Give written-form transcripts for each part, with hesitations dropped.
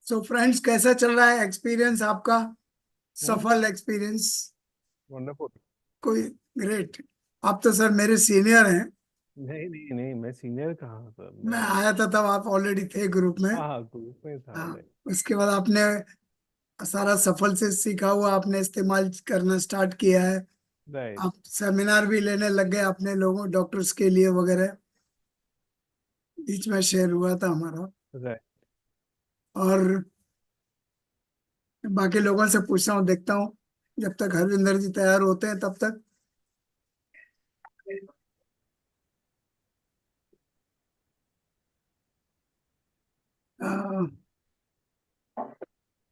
So friends, कैसा चल रहा है एक्सपीरियंस आपका? सफल एक्सपीरियंस? वंडरफुल। कोई ग्रेट। आप तो सर मेरे सीनियर हैं। नहीं नहीं नहीं, मैं सीनियर कहाँ सर, मैं आया था तब आप ऑलरेडी थे ग्रुप में। हाँ ग्रुप में था। हाँ, उसके बाद आपने सारा सफल से सीखा हुआ आपने इस्तेमाल करना स्टार्ट किया है। राइट आप सेमिनार भी लेने लग गए अपने लोगों डॉक्टर्स के लिए वगैरह, बीच में शेयर हुआ था हमारा। राइट। और बाकी लोगों से पूछता हूँ, देखता हूँ जब तक हरविंदर जी तैयार होते हैं तब तक। आ,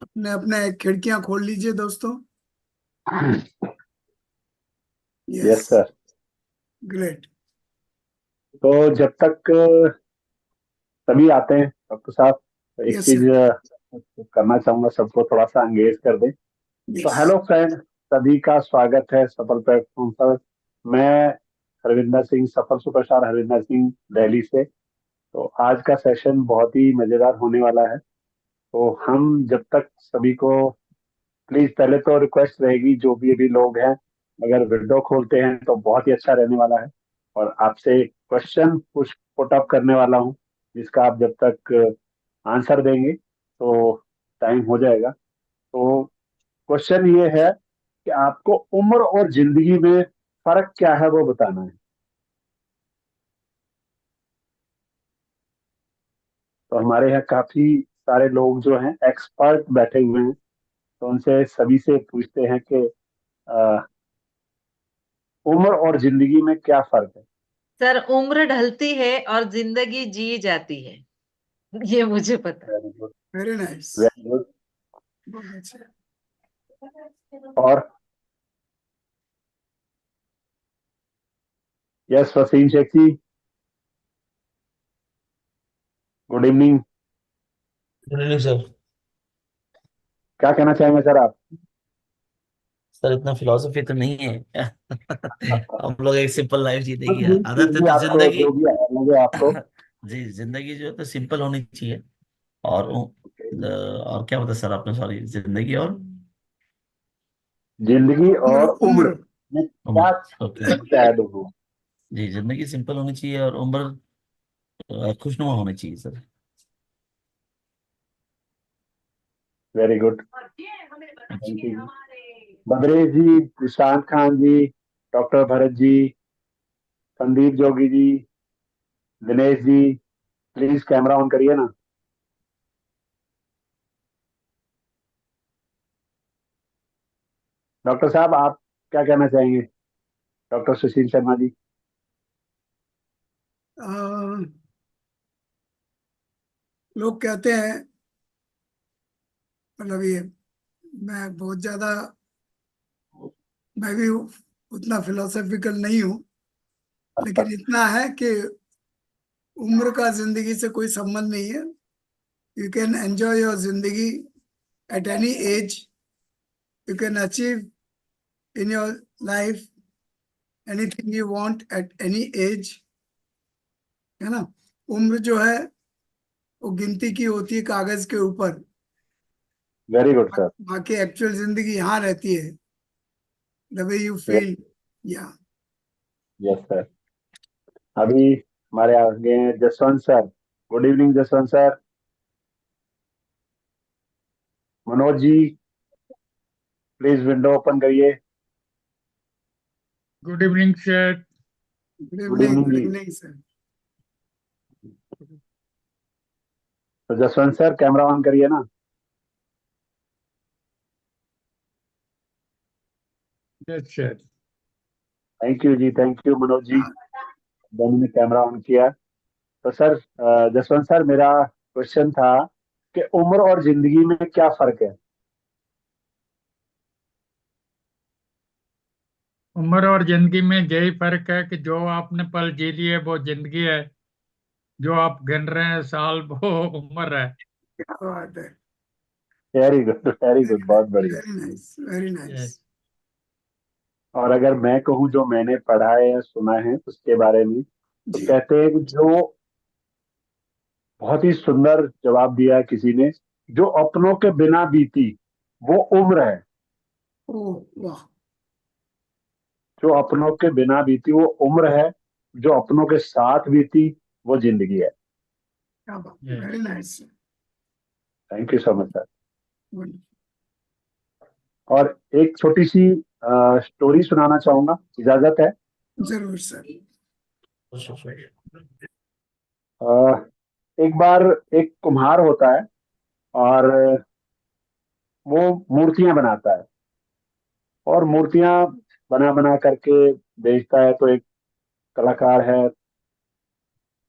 अपने अपने खिड़कियां खोल लीजिए दोस्तों। Yes yes, sir. ग्रेट। तो जब तक सभी आते हैं डॉक्टर साहब, तो एक यस चीज सर। करना चाहूंगा, सबको थोड़ा सा एंगेज कर दें। तो यस। हेलो फ्रेंड, सभी का स्वागत है सफल प्लेटफॉर्म पर। मैं हरविंदर सिंह, सफल सुपरस्टार हरविंदर सिंह, दिल्ली से। तो आज का सेशन बहुत ही मजेदार होने वाला है। तो हम जब तक सभी को, प्लीज पहले तो रिक्वेस्ट रहेगी, जो भी अभी लोग हैं अगर विंडो खोलते हैं तो बहुत ही अच्छा रहने वाला है। और आपसे क्वेश्चन पुट अप करने वाला हूँ, जिसका आप जब तक आंसर देंगे तो टाइम हो जाएगा। तो क्वेश्चन ये है कि आपको उम्र और जिंदगी में फर्क क्या है वो बताना है। तो हमारे यहाँ काफी सारे लोग जो हैं एक्सपर्ट बैठे हुए हैं, तो उनसे सभी से पूछते हैं कि उम्र और जिंदगी में क्या फर्क है। सर, उम्र ढलती है और जिंदगी जी जाती है, ये मुझे पता है। Very good, very nice. Very good. बहुत अच्छा। और yes, Wasim Shaikh ji, good evening. Good evening sir. क्या कहना चाहेंगे सर आप? सर इतना फिलोसफी तो नहीं है। हम लोग एक सिंपल लाइफ जीते कुछ की भी आदत है तो आपको जिंदगी। जो भी लगे आपको। जी, जिंदगी जो है तो सिंपल होनी चाहिए। और और क्या बता सर आपने, सॉरी, जिंदगी और जिंदगी उम्र और उम्र उम्र। में क्या उम्र। ओके। फर्क है दोनों? जी, जिंदगी सिंपल होनी चाहिए और उम्र खुशनुमा होनी चाहिए sir. Very good, thank you. Badresh ji, Prashant Khan ji, doctor Bharat ji, Sandeep Jogi ji, Dinesh ji, please camera on करिए ना। डॉक्टर साहब आप क्या कहना चाहेंगे? डॉक्टर सुशील शर्मा जी। लोग कहते हैं, मतलब ये, मैं बहुत ज्यादा, मैं भी उतना फिलोसफिकल नहीं हूँ, लेकिन इतना है कि उम्र का जिंदगी से कोई संबंध नहीं है। यू कैन एंजॉय योर जिंदगी at any as. You can achieve in your life anything you want at any as, है ना। उम्र जो है वो गिनती की होती है कागज के ऊपर, वेरी गुड सर। बाकी एक्चुअल जिंदगी यहाँ रहती है, द वे यू फील। या यस सर। अभी हमारे आगे हैं Jaswant sir. Good evening Jaswant sir. Manoj ji please window open करिए। Good evening sir. Good good evening, evening good ji. Evening sir. तो जसवंत सर कैमरा ऑन करिए ना। Yes sir. Thank you ji, thank you Manoj ji, दोनों ने कैमरा ऑन किया। तो सर जसवंत सर मेरा क्वेश्चन था कि उम्र और जिंदगी में क्या फर्क है? उम्र और जिंदगी में यही फर्क है कि जो आपने पल जी लिए वो जिंदगी है, जो आप गिन रहे हैं साल वो उम्र है। क्या बात है, वेरी गुड, वेरी गुड, बहुत बढ़िया। Very nice, very nice. और अगर मैं कहूँ जो मैंने पढ़ा है या सुना है उसके बारे में, तो जी। कहते हैं कि जो बहुत ही सुंदर जवाब दिया है किसी ने, जो अपनों के बिना बीती वो उम्र है। ओह वाह, जो अपनों के बिना बीती वो उम्र है, जो अपनों के साथ बीती वो जिंदगी है। क्या बात, very nice. Thank you so much sir. Good. और एक छोटी सी स्टोरी सुनाना चाहूंगा, इजाजत है? जरूर सर। अ, एक बार एक कुम्हार होता है और वो मूर्तियां बनाता है, और मूर्तियां बना बना करके बेचता है। तो एक कलाकार है,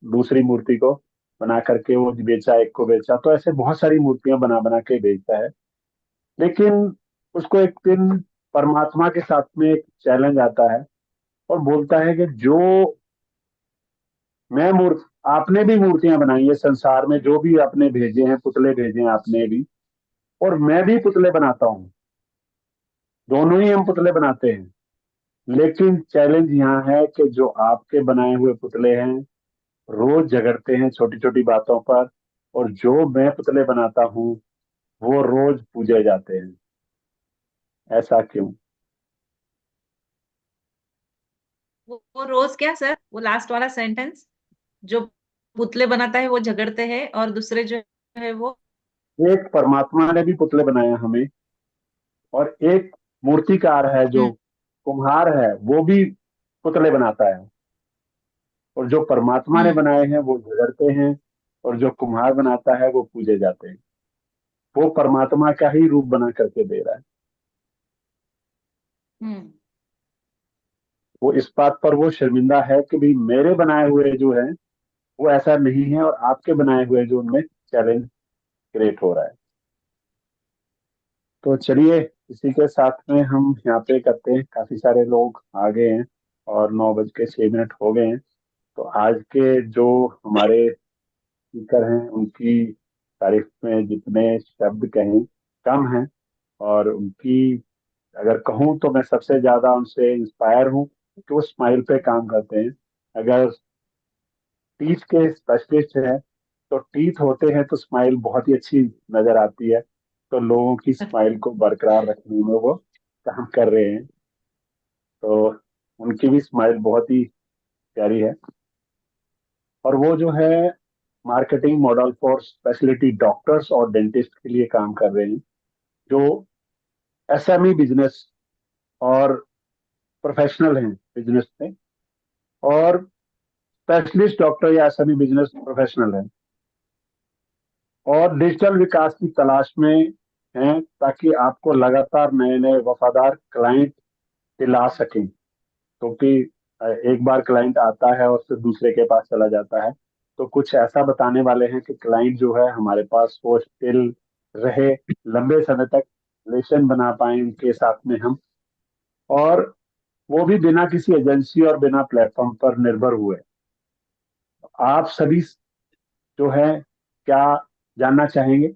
दूसरी मूर्ति को बना करके वो बेचा, एक को बेचा, तो ऐसे बहुत सारी मूर्तियां बना बना के बेचता है। लेकिन उसको एक दिन परमात्मा के साथ में एक चैलेंज आता है और बोलता है कि जो मैं मूर्ति, आपने भी मूर्तियां बनाई है संसार में, जो भी आपने भेजे हैं पुतले भेजे हैं आपने भी, और मैं भी पुतले बनाता हूँ, दोनों ही हम पुतले बनाते हैं। लेकिन चैलेंज यहाँ है कि जो आपके बनाए हुए पुतले हैं रोज झगड़ते हैं छोटी छोटी बातों पर, और जो मैं पुतले बनाता हूँ वो रोज पूजे जाते हैं। ऐसा क्यों? वो रोज क्या सर, वो लास्ट वाला सेंटेंस, जो पुतले बनाता है वो झगड़ते हैं और दूसरे जो है वो। एक परमात्मा ने भी पुतले बनाए हैं हमें, और एक मूर्तिकार है जो हम्म कुम्हार है वो भी पुतले बनाता है, और जो परमात्मा ने हम्म बनाए हैं वो झगड़ते हैं, और जो कुम्हार बनाता है वो पूजे जाते हैं। वो परमात्मा का ही रूप बना करके दे रहा है। हम्म वो इस बात पर वो शर्मिंदा है कि भाई मेरे बनाए हुए जो है वो ऐसा नहीं है, और आपके बनाए हुए जो उनमें चैलेंज क्रिएट हो रहा है। तो चलिए इसी के साथ में हम यहाँ पे करते हैं, काफी सारे लोग आ गए हैं और 9:06 हो गए हैं। तो आज के जो हमारे स्पीकर हैं उनकी तारीफ में जितने शब्द कहें कम हैं, और उनकी अगर कहूँ तो मैं सबसे ज्यादा उनसे इंस्पायर हूँ कि वो स्माइल पे काम करते हैं। अगर टीथ के स्पेशलिस्ट हैं तो टीथ होते हैं तो स्माइल बहुत ही अच्छी नजर आती है, तो लोगों की स्माइल को बरकरार रखने में वो काम कर रहे हैं। तो उनकी भी स्माइल बहुत ही प्यारी है। और वो जो है marketing model for speciality doctors और डेंटिस्ट के लिए काम कर रहे हैं, जो एसएमई बिजनेस और प्रोफेशनल हैं बिजनेस में, और स्पेशलिस्ट डॉक्टर या एसएमई बिजनेस प्रोफेशनल हैं, और डिजिटल विकास की तलाश में हैं ताकि आपको लगातार नए नए वफादार क्लाइंट दिला सकें। क्योंकि एक बार क्लाइंट आता है और फिर दूसरे के पास चला जाता है, तो कुछ ऐसा बताने वाले हैं कि क्लाइंट जो है हमारे पास वो स्टिल रहे, लंबे समय तक रिलेशन बना पाए उनके साथ में हम, और वो भी बिना किसी एजेंसी और बिना प्लेटफॉर्म पर निर्भर हुए। आप सभी जो है क्या जानना चाहेंगे?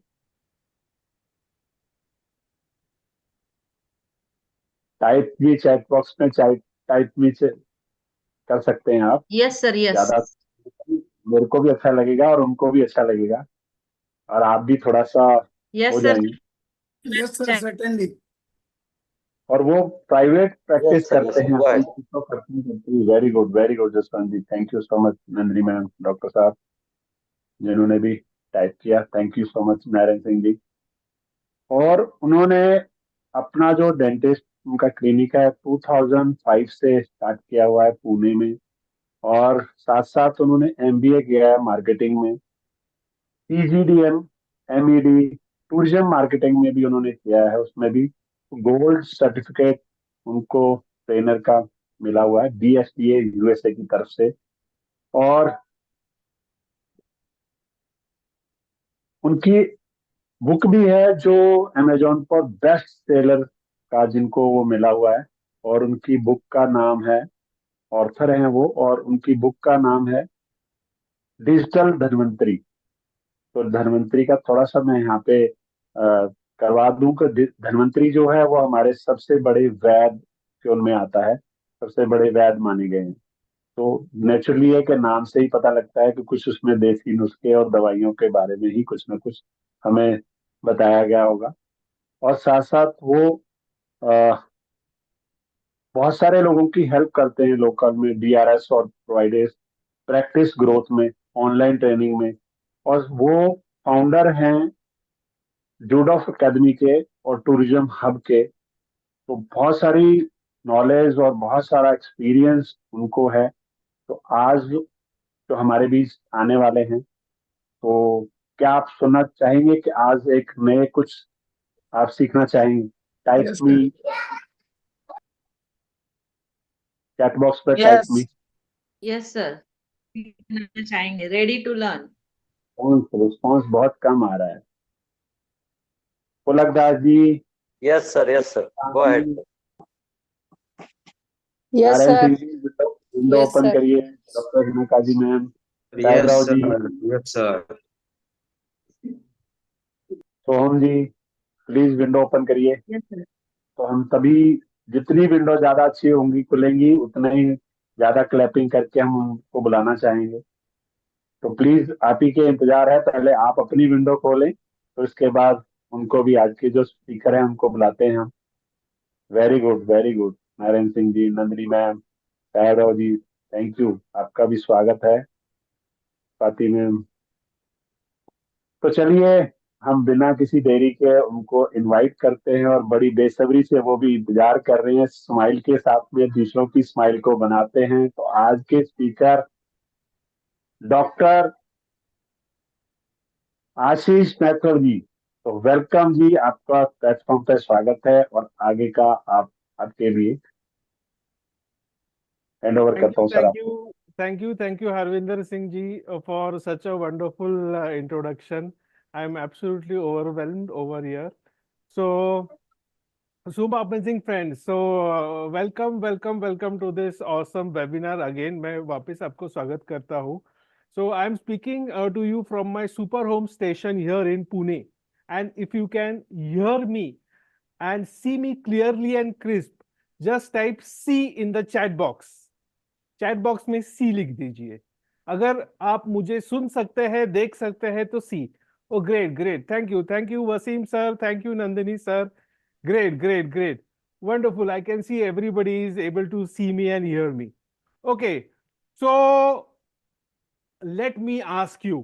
टाइप भी चैट बॉक्स में टाइप भी कर सकते हैं आप। Yes sir, yes. ज्यादा मेरे को भी अच्छा लगेगा और उनको भी अच्छा लगेगा। और आप भी थोड़ा सा यस हो सर। जाएंगे। Yes sir, certainly. और वो प्राइवेट प्रैक्टिस Yes, sir. करते Yes, हैं, sir. Go अपनी ahead. चीज को करते हैं। Very good Jaswant ji, thank you so much. Nandini ma'am, doctor साहब जिन्होंने भी टाइप किया, thank you so much. Narayan Singh ji, और उन्होंने अपना जो डेंटिस्ट उनका क्लिनिक है 2005 से स्टार्ट किया हुआ है पुणे में, और साथ साथ उन्होंने एमबीए किया है मार्केटिंग में, पीजीडीएम, एमईडी, टूरिज्म मार्केटिंग में भी उन्होंने किया है, उसमें भी गोल्ड सर्टिफिकेट उनको ट्रेनर का मिला हुआ है बीएसडीए यूएसए की तरफ से। और उनकी बुक भी है जो अमेजोन पर बेस्ट सेलर का जिनको वो मिला हुआ है, और उनकी बुक का नाम है, ऑथर हैं वो, और उनकी बुक का नाम है डिजिटल धन्वंतरी। तो धन्वंतरी का थोड़ा सा मैं यहाँ पे करवा दूं कि धन्वंतरी जो है वो हमारे सबसे बड़े वैद के उनमें आता है, सबसे बड़े वैद माने गए हैं। तो नेचुरली है कि नाम से ही पता लगता है कि कुछ उसमें देसी नुस्खे और दवाइयों के बारे में ही कुछ न कुछ हमें बताया गया होगा। और साथ साथ वो बहुत सारे लोगों की हेल्प करते हैं लोकल में, डीआरएस और प्रोवाइडर्स, प्रैक्टिस ग्रोथ में, ऑनलाइन ट्रेनिंग में। और वो फाउंडर हैं जूडॉफ एकेडमी के और टूरिज्म हब के। तो बहुत सारी नॉलेज और बहुत सारा एक्सपीरियंस उनको है। तो आज जो हमारे बीच आने वाले हैं, तो क्या आप सुनना चाहेंगे कि आज एक नए कुछ आप सीखना चाहेंगे? टाइप यस मी, सर। चैट बॉक्स पर टाइप Yes. मी। यस सर, सीखना चाहेंगे, रेडी टू लर्न। रिस्पॉन्स बहुत कम आ रहा है। Pulak Das ji, Yes, sir. Yes, sir. Go ahead. Yes, Narayan sir. Singh ji, window Yes, open sir. करिए। डॉक्टर हिना जी मैम, साहेब Yes, Rao sir. Ji, Yes, sir. Soham ji, please window open करिए। Yes sir. तो हम सभी, जितनी विंडो ज्यादा अच्छी होंगी खुलेंगी, उतना ही ज्यादा क्लैपिंग करके हम उनको बुलाना चाहेंगे। तो प्लीज आप ही के इंतजार है, पहले आप अपनी विंडो खोलें, तो इसके बाद उनको भी, आज के जो स्पीकर हैं उनको बुलाते हैं हम। Very good Narayan Singh ji, Nandini ma'am, Saheb Rao ji, thank you, आपका भी स्वागत है। स्वाति मैम, तो चलिए हम बिना किसी देरी के उनको इनवाइट करते हैं, और बड़ी बेसब्री से वो भी इंतजार कर रहे हैं, स्माइल के साथ में दूसरों की स्माइल को बनाते हैं। तो आज के स्पीकर डॉक्टर आशीष मैथुर जी। तो वेलकम जी, आपका प्लेटफॉर्म पर स्वागत है, और आगे का आप, आपके लिए हैंड ओवर करता हूँ सर आपको। Thank you, Harvinder Singh ji, for such a wonderful introduction. I am absolutely overwhelmed over here. So, super amazing friends. So, welcome to this awesome webinar again. मैं वापस आपको स्वागत करता हूँ. So, I am speaking to you from my super home station here in Pune. And if you can hear me and see me clearly and crisp, just type C in the chat box. Chat box में सी लिख दीजिए। अगर आप मुझे सुन सकते हैं, देख सकते हैं तो see. Oh great, thank you Wasim sir, thank you Nandini sir, great, wonderful. I can see everybody is able to see me and hear me. Okay, so let me ask you,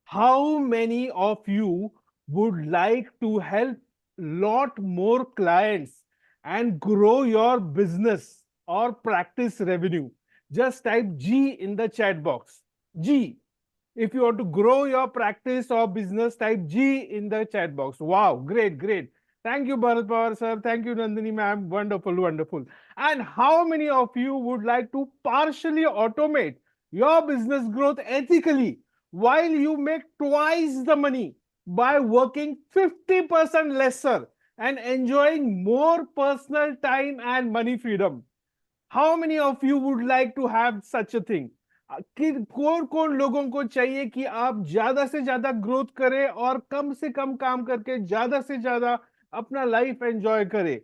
how many of you would like to help lot more clients and grow your business or practice revenue? Just type G in the chat box. G. If you want to grow your practice or business, type G in the chat box. Wow, great. Thank you, Bharat Pawar sir. Thank you, Nandini ma'am. Wonderful. And how many of you would like to partially automate your business growth ethically while you make twice the money by working 50% lesser and enjoying more personal time and money freedom? How many of you would like to have such a thing? कि कौन लोगों को चाहिए कि आप ज्यादा से ज्यादा ग्रोथ करें और कम से कम काम करके ज्यादा से ज्यादा अपना लाइफ एंजॉय करें?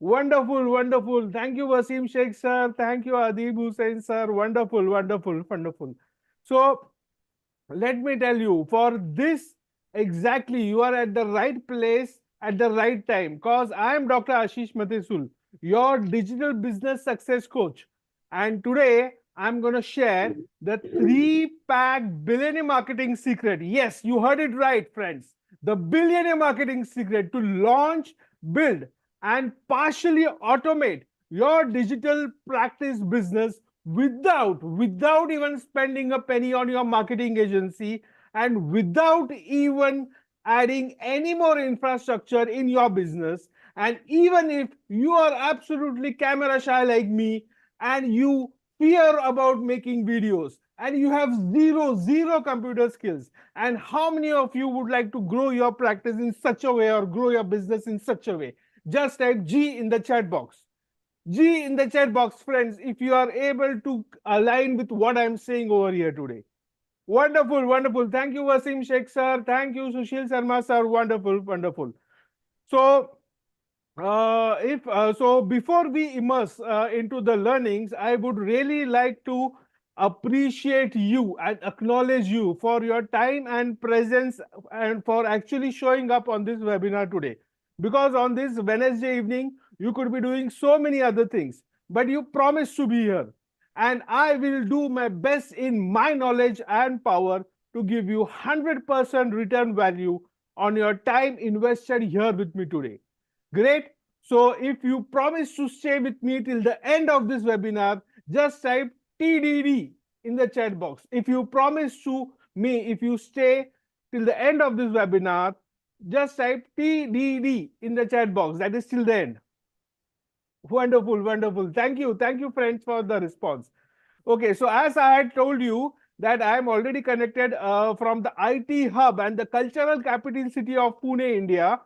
Wonderful. Thank you Waseem Shaikh sir, thank you Adeeb Hussain sir, wonderful. So let me tell you, for this Exactly, you are at the right place at the right time. Because I am Dr. Ashish MATHESUL, your digital business success coach. And today I'm going to share the 3-pack billionaire marketing secret. Yes, you heard it right, friends. The billionaire marketing secret to launch, build, and partially automate your digital practice business without even spending a penny on your marketing agency, and without even adding any more infrastructure in your business. And even if you are absolutely camera shy like me, and you fear about making videos, and you have zero computer skills, and how many of you would like to grow your practice in such a way or grow your business in such a way? Just type G in the chat box. G in the chat box, friends, if you are able to align with what I'm saying over here today. Wonderful, wonderful. Thank you, Wasim Sheikh sir. Thank you, Sushil Sharma sir. Wonderful, wonderful. So, so before we immerse into the learnings, I would really like to appreciate you and acknowledge you for your time and presence, and for actually showing up on this webinar today. Because on this Wednesday evening, you could be doing so many other things, but you promised to be here. And I will do my best in my knowledge and power to give you 100% return value on your time invested here with me today. Great. So if you promise to stay with me till the end of this webinar, just type TDD in the chat box. If you promise to me, if you stay till the end of this webinar, just type TDD in the chat box. That is till the end. Wonderful, wonderful. Thank you, friends, for the response. Okay, so as I had told you that I am already connected from the IT hub and the cultural capital city of Pune, India.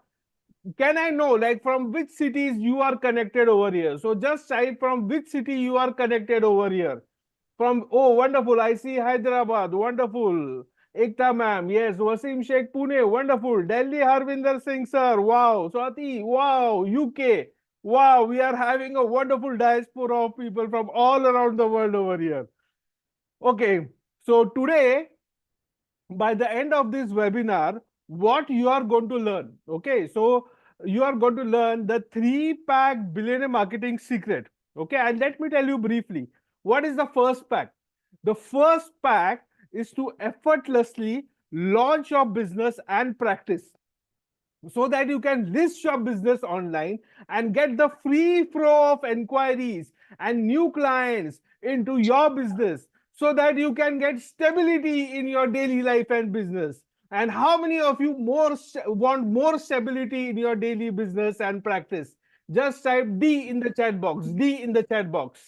Can I know, like, from which cities you are connected over here? So just type from which city you are connected over here. From, oh, wonderful. I see Hyderabad. Wonderful. Ekta ma'am. Yes. Wasim Sheikh, Pune. Wonderful. Delhi, Harvinder Singh sir. Wow. Swati. Wow. UK. Wow. We are having a wonderful diaspora of people from all around the world over here. Okay. So today, by the end of this webinar, what you are going to learn. Okay, so you are going to learn the 3-pack billionaire marketing secret. Okay, and let me tell you briefly, what is the first pack? The first pack is to effortlessly launch your business and practice, so that you can list your business online and get the free flow of inquiries and new clients into your business, so that you can get stability in your daily life and business. And how many of you want more stability in your daily business and practice? Just type D in the chat box. D in the chat box.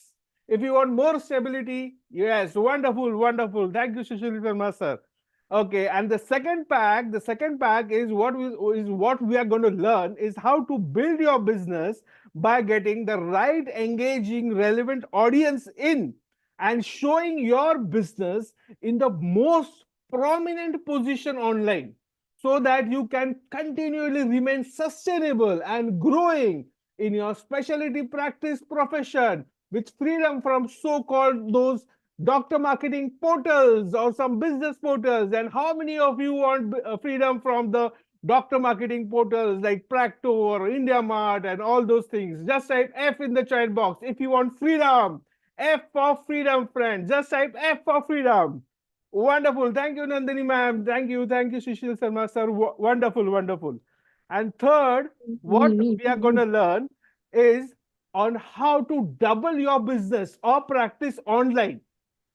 If you want more stability, yes, wonderful, wonderful. Thank you, Sushil Sharma sir. Okay, and the second pack is what we are going to learn is how to build your business by getting the right, engaging, relevant audience in, and showing your business in the most prominent position online, so that you can continually remain sustainable and growing in your specialty practice profession with freedom from so-called those doctor marketing portals or some business portals. And how many of you want freedom from the doctor marketing portals like Practo or India Mart and all those things? Just type F in the chat box if you want freedom. F for freedom, friends. Just type F for freedom. Wonderful. Thank you, Nandini ma'am. Thank you, Sushil Sharma sir. Wonderful, wonderful. And third, what we are going to learn is on how to double your business or practice online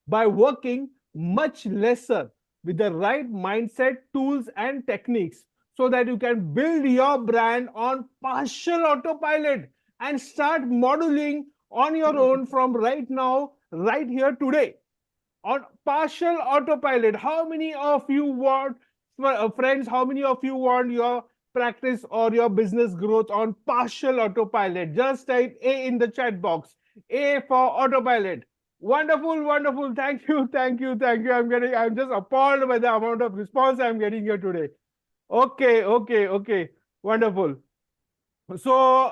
by working much lesser with the right mindset, tools, and techniques, so that you can build your brand on partial autopilot and start modeling on your own from right now, right here today. On partial autopilot. How many of you want, friends, how many of you want your practice or your business growth on partial autopilot? Just type A in the chat box. A for autopilot. Wonderful, wonderful. Thank you. I'm just appalled by the amount of response I'm getting here today. Okay. Wonderful. So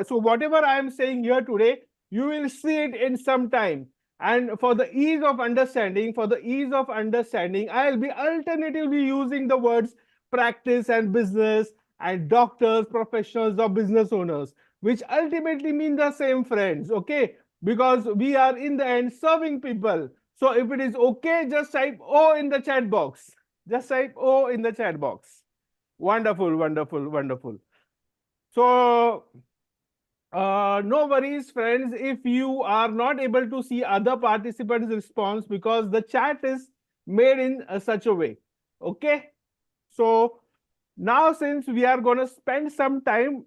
so whatever I am saying here today, you will see it in some time. And for the ease of understanding, I'll be alternatively using the words practice and business and doctors, professionals, or business owners, which ultimately mean the same, friends, okay? Because we are in the end serving people. So if it is okay, just type O in the chat box. Just type O in the chat box. Wonderful, wonderful, wonderful. So no worries, friends, if you are not able to see other participants' response because the chat is made in such a way. Okay. So now, since we are going to spend some time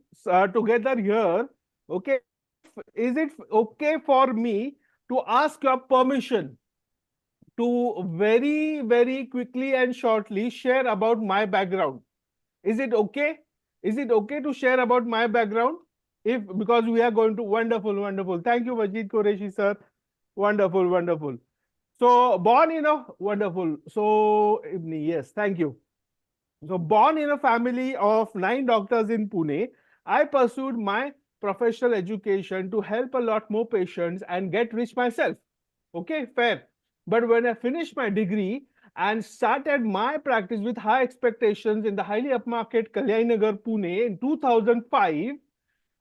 together here, okay, is it okay for me to ask your permission to very, very quickly and shortly share about my background? Is it okay? Is it okay to share about my background? If because we are going to wonderful, wonderful. Thank you, Vajid Qureshi, sir. Wonderful, wonderful. So born in a wonderful. So yes, thank you. So born in a family of 9 doctors in Pune, I pursued my professional education to help a lot more patients and get rich myself. Okay, fair. But when I finished my degree and started my practice with high expectations in the highly upmarket Kalyanagar, Pune in 2005,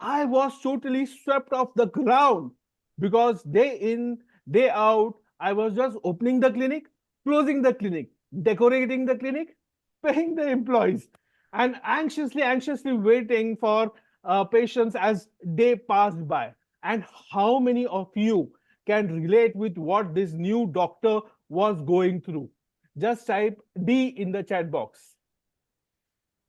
I was totally swept off the ground because day in, day out, I was just opening the clinic, closing the clinic, decorating the clinic, paying the employees, and anxiously waiting for patients as day passed by. And how many of you can relate with what this new doctor was going through? Just type D in the chat box.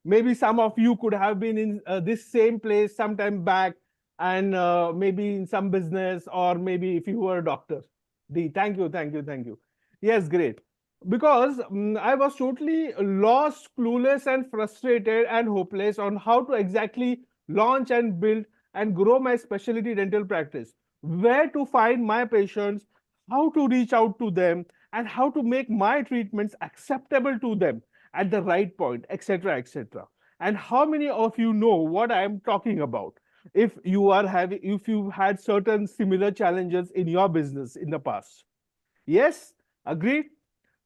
Maybe some of you could have been in this same place sometime back, and maybe in some business, or maybe if you were a doctor. D, thank you, thank you, thank you. Yes, great. Because I was totally lost, clueless, and frustrated and hopeless on how to exactly launch and build and grow my specialty dental practice, where to find my patients, how to reach out to them, and how to make my treatments acceptable to them at the right point, etc., etc. And how many of you know what I am talking about? If you had certain similar challenges in your business in the past. Yes, agreed.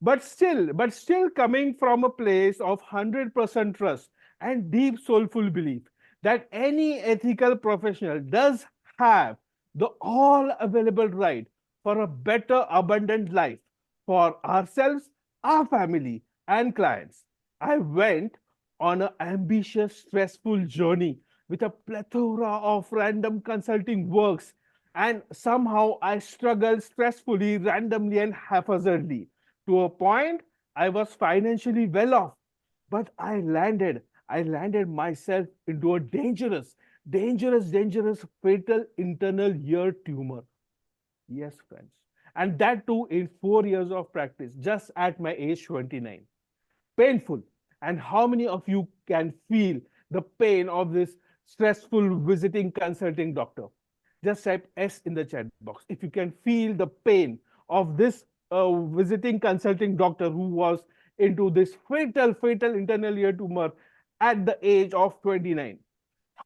But still coming from a place of 100% trust and deep soulful belief that any ethical professional does have the all available right for a better, abundant life for ourselves, our family, and clients. I went on an ambitious, stressful journey with a plethora of random consulting works, and somehow I struggled stressfully, randomly, and haphazardly. To a point, I was financially well off, but I landed myself into a dangerous, fatal internal ear tumor. Yes, friends. And that too in 4 years of practice, just at my age 29. Painful. And how many of you can feel the pain of this stressful visiting consulting doctor? Just type S in the chat box if you can feel the pain of this visiting consulting doctor who was into this fatal internal ear tumor at the age of 29.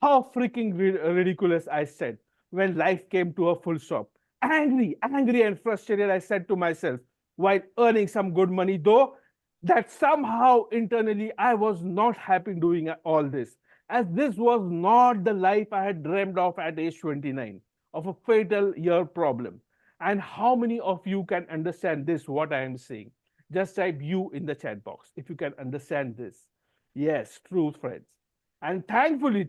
How freaking ridiculous, I said, when life came to a full stop. Angry and frustrated, I said to myself, while earning some good money, though, that somehow internally I was not happy doing all this, as this was not the life I had dreamed of at age 29, of a fatal ear problem. And how many of you can understand this, what I am saying? Just type U in the chat box if you can understand this. Yes, true, friends. And thankfully,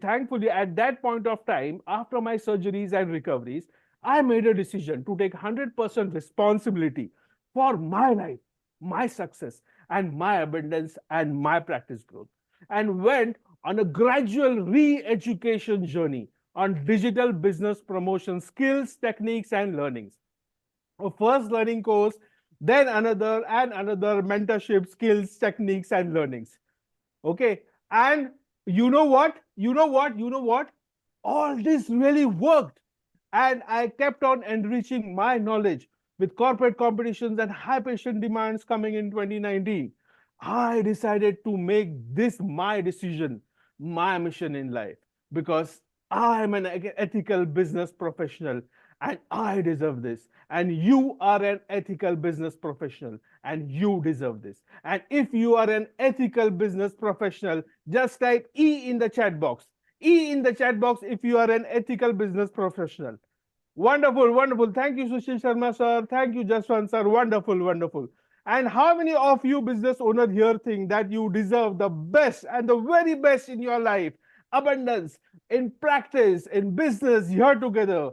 at that point of time, after my surgeries and recoveries, I made a decision to take 100% responsibility for my life, my success, and my abundance and my practice growth, and went on a gradual re-education journey on digital business promotion skills, techniques, and learnings. A first learning course, then another and another mentorship, skills, techniques, and learnings. Okay. And you know what? All this really worked. And I kept on enriching my knowledge with corporate competitions and high patient demands coming in 2019. I decided to make this my decision, my mission in life, because I am an ethical business professional and I deserve this. And you are an ethical business professional, and you deserve this. And if you are an ethical business professional, just type E in the chat box. E in the chat box if you are an ethical business professional. Wonderful, wonderful. Thank you, Sushil Sharma, sir. Thank you, Jaswant, sir. Wonderful, wonderful. And how many of you business owners here think that you deserve the best and the very best in your life? Abundance in practice, in business, here together.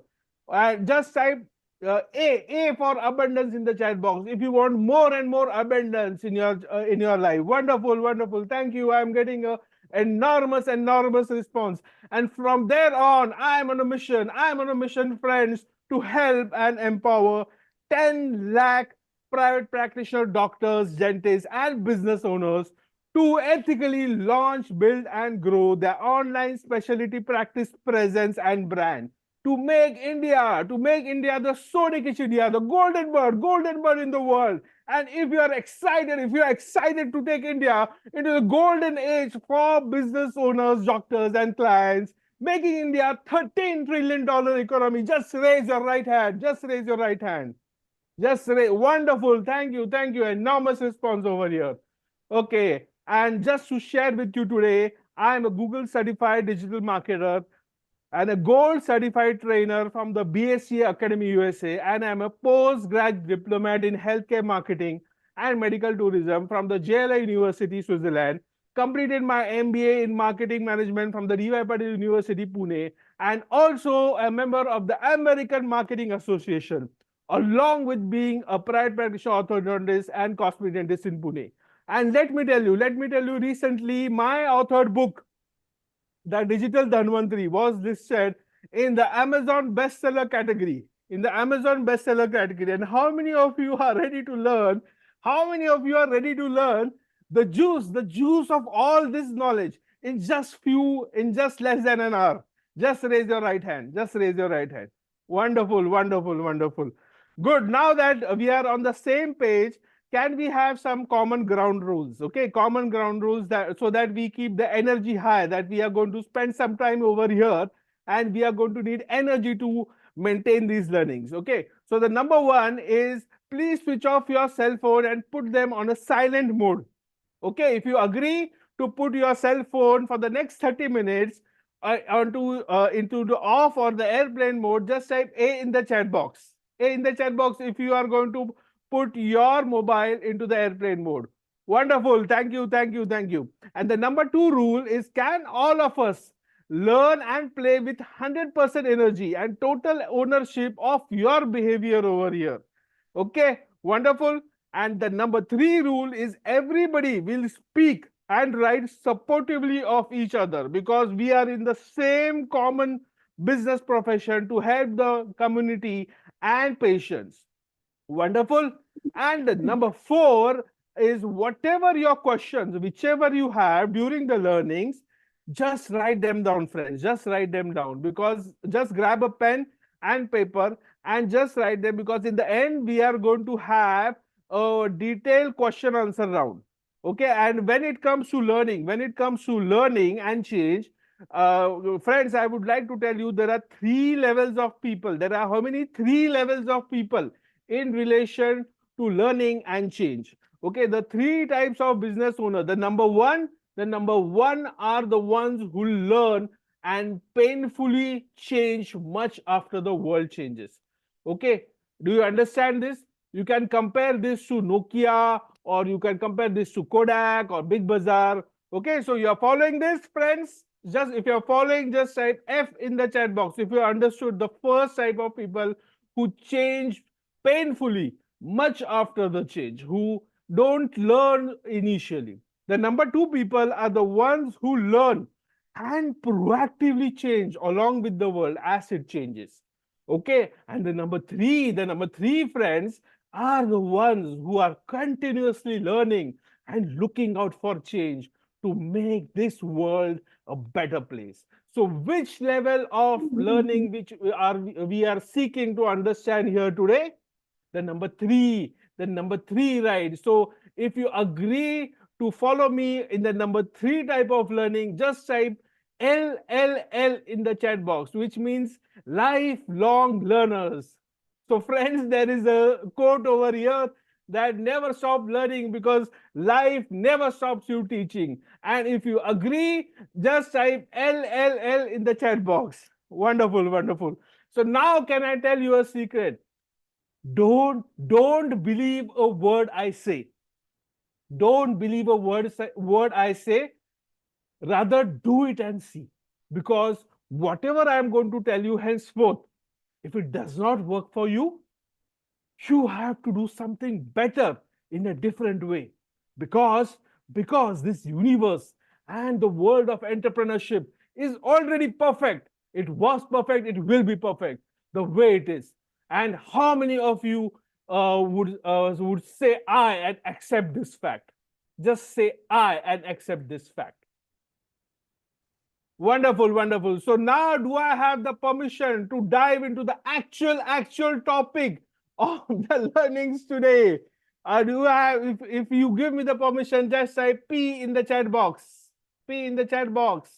And just type A for abundance in the chat box if you want more and more abundance in your life. Wonderful, wonderful. Thank you. I'm getting a enormous, enormous response. And from there on, I'm on a mission, friends, to help and empower 10 lakh private practitioner doctors, dentists, and business owners to ethically launch, build, and grow their online specialty practice presence and brand. To make India the Sonic India, the golden bird in the world. And if you are excited to take India into the golden age for business owners, doctors, and clients, making India $13 trillion economy, just raise your right hand. Just raise your right hand. Just raise. Wonderful. Thank you. Thank you. Enormous response over here. Okay. And just to share with you today, I am a Google certified digital marketer and a gold certified trainer from the B.Sc Academy USA, and I'm a postgrad diplomat in healthcare marketing and medical tourism from the JLA University, Switzerland, completed my MBA in marketing management from the D.Y. Patil University, Pune, and also a member of the American Marketing Association, along with being a private practitioner orthodontist and cosmetic dentist in Pune. And let me tell you, recently my authored book, The Digital Dhanvantri, was listed in the Amazon bestseller category. And how many of you are ready to learn? The juice of all this knowledge in just less than an hour? Just raise your right hand. Wonderful, wonderful, wonderful. Good. Now that we are on the same page, can we have some common ground rules? Okay, common ground rules so that we keep the energy high, that we are going to spend some time over here and we are going to need energy to maintain these learnings. Okay, so the number one is, please switch off your cell phone and put them on a silent mode. Okay, if you agree to put your cell phone for the next 30 minutes into the off or the airplane mode, just type A in the chat box. If you are going to put your mobile into the airplane mode. Wonderful. Thank you. And the number two rule is, can all of us learn and play with 100% energy and total ownership of your behavior over here? Okay, wonderful. And the number three rule is, everybody will speak and write supportively of each other, because we are in the same common business profession to help the community and patients. Wonderful. And number four is, whatever your questions, whichever you have during the learnings, just write them down, friends. Just write them down, because just grab a pen and paper and just write them, because in the end we are going to have a detailed question answer round. Okay, and when it comes to learning and change, friends, I would like to tell you there are three levels of people. There are how many? Three levels of people in relation to learning and change. Okay, the three types of business owner. The number one are the ones who learn and painfully change much after the world changes. Okay, do you understand this? You can compare this to Nokia, or you can compare this to Kodak or Big Bazaar. Okay, so you are following this, friends? Just if you're following, just type F in the chat box if you understood the first type of people who change painfully much after the change, who don't learn initially. The number two people are the ones who learn and proactively change along with the world as it changes. Okay, and the number three, friends, are the ones who are continuously learning and looking out for change to make this world a better place. So which level of learning which we are seeking to understand here today? The number three, right? So if you agree to follow me in the number three type of learning, just type LLL in the chat box, which means lifelong learners. So friends, there is a quote over here that never stop learning because life never stops you teaching. And if you agree, just type LLL in the chat box. Wonderful, wonderful. So now can I tell you a secret? Don't believe a word I say. Don't believe a word I say. Rather do it and see. Because whatever I am going to tell you henceforth, if it does not work for you, you have to do something better in a different way. Because this universe and the world of entrepreneurship is already perfect. It was perfect, it will be perfect the way it is. And how many of you would say I and accept this fact? Just say I and accept this fact. Wonderful, wonderful. So now do I have the permission to dive into the actual topic of the learnings today? Do I have, if you give me the permission, just type P in the chat box. P in the chat box.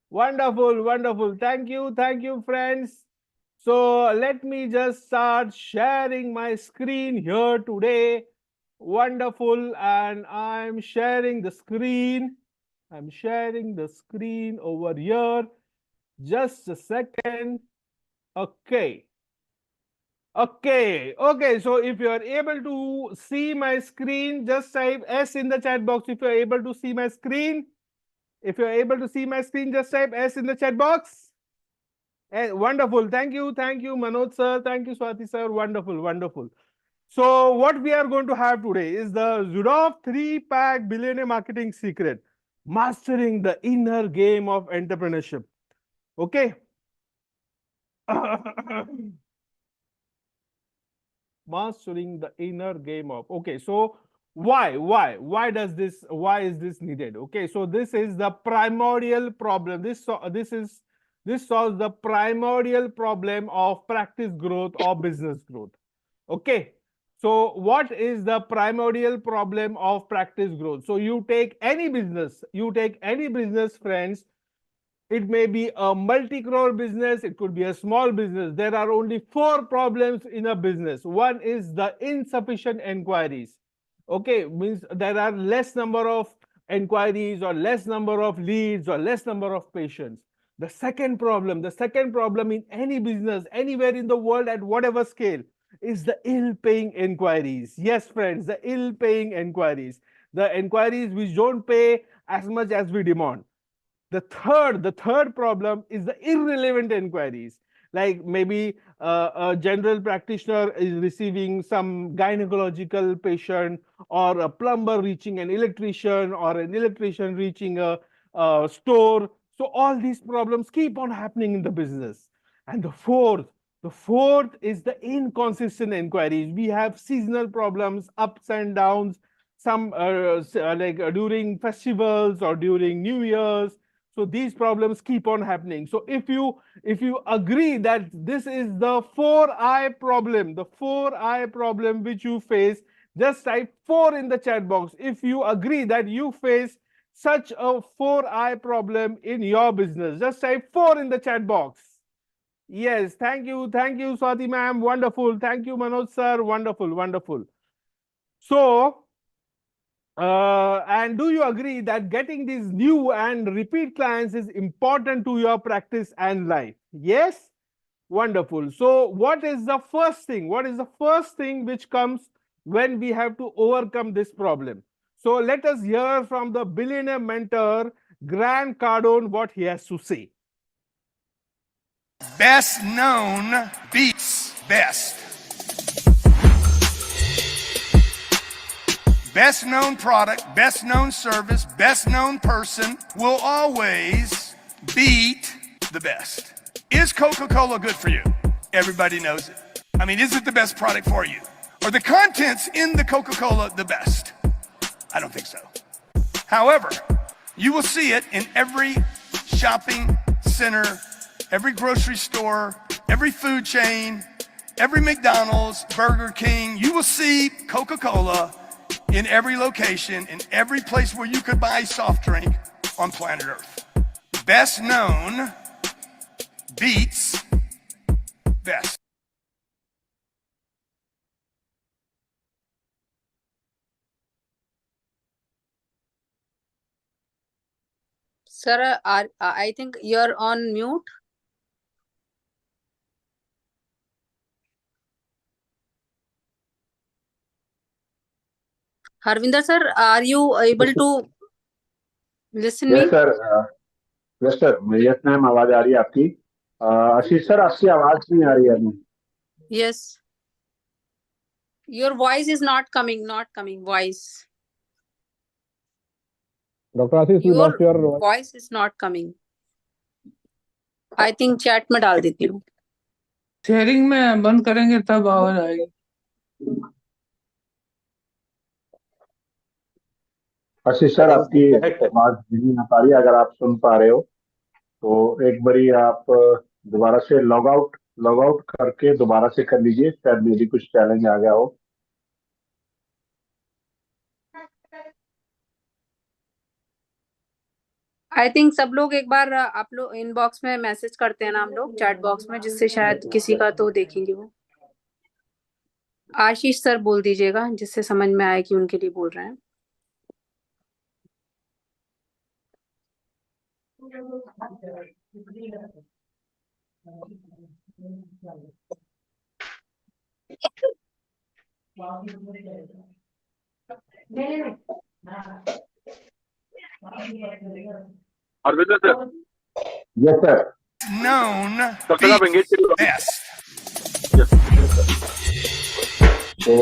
Wonderful, wonderful. Thank you, friends. So let me just start sharing my screen here today. Wonderful, and I'm sharing the screen. I'm sharing the screen over here. Just a second. Okay. So if you are able to see my screen, just type S in the chat box. If you are able to see my screen, just type S in the chat box. And wonderful. Thank you, Manoj sir. Thank you, Swati sir. Wonderful. So what we are going to have today is the Zudoff 3-pack billionaire marketing secret. Mastering the inner game of entrepreneurship. Okay. Mastering the inner game of. Okay, so why is this needed? Okay, so this is the primordial problem. This solves the primordial problem of practice growth or business growth. Okay. So what is the primordial problem of practice growth? So you take any business, friends. It may be a multi-crore business, it could be a small business. There are only 4 problems in a business. One is the insufficient inquiries. Okay, means there are less number of inquiries or less number of leads or less number of patients. The second problem in any business, anywhere in the world at whatever scale, is the ill-paying inquiries. Yes, friends, the ill-paying inquiries. The inquiries which don't pay as much as we demand. The third problem is the irrelevant inquiries. Like maybe a general practitioner is receiving some gynecological patient, or a plumber reaching an electrician, or an electrician reaching a store. So all these problems keep on happening in the business. And the fourth is the inconsistent inquiries. We have seasonal problems, ups and downs, some during festivals or during New Year's. So these problems keep on happening. So if you agree that this is the 4I problem which you face, just type 4 in the chat box. If you agree that you face such a 4I problem in your business, just type 4 in the chat box. Yes, thank you, Swati ma'am. Wonderful. Thank you, Manoj sir. Wonderful. So, and do you agree that getting these new and repeat clients is important to your practice and life? Yes? Wonderful. So, what is the first thing? Which comes when we have to overcome this problem? So, let us hear from the billionaire mentor, Grant Cardone, what he has to say. Best known beats best. Best known product, best known service, best known person will always beat the best. Is Coca-Cola good for you? Everybody knows it. I mean, is it the best product for you? Are the contents in the Coca-Cola the best? I don't think so. However, you will see it in every shopping center, every grocery store, every food chain, every McDonald's, Burger King. You will see Coca-Cola in every location, in every place where you could buy soft drink on planet Earth. best known beats best. Sir, I think you're on mute. Harvinder sir, are you able to listen me? Yes sir, yes sir, yes ma'am, आवाज आ रही है आपकी। आशीष sir, आपकी आवाज नहीं आ रही है अभी। Yes. Your voice is not coming, voice. Dr. Ashish, we lost your voice. Voice is not coming. I think chat में डाल देती हूँ। शेयरिंग में बंद करेंगे तब आवाज आएगी। आशीष सर, आपकी आवाज नहीं आ पा रही है। अगर आप सुन पा रहे हो तो एक बारी आप दोबारा से लॉग आउट करके दोबारा से कर लीजिए, शायद मेरी कुछ चैलेंज आ गया हो। आई थिंक सब लोग एक बार आप लोग इनबॉक्स में मैसेज करते हैं ना हम लोग चैट बॉक्स में, जिससे शायद किसी का तो देखेंगे वो। आशीष सर बोल दीजिएगा जिससे समझ में आए कि उनके लिए बोल रहे हैं। Arvinder sir. Yes sir. Known Dr. Saab, engage beats kariye. best. Yes. तो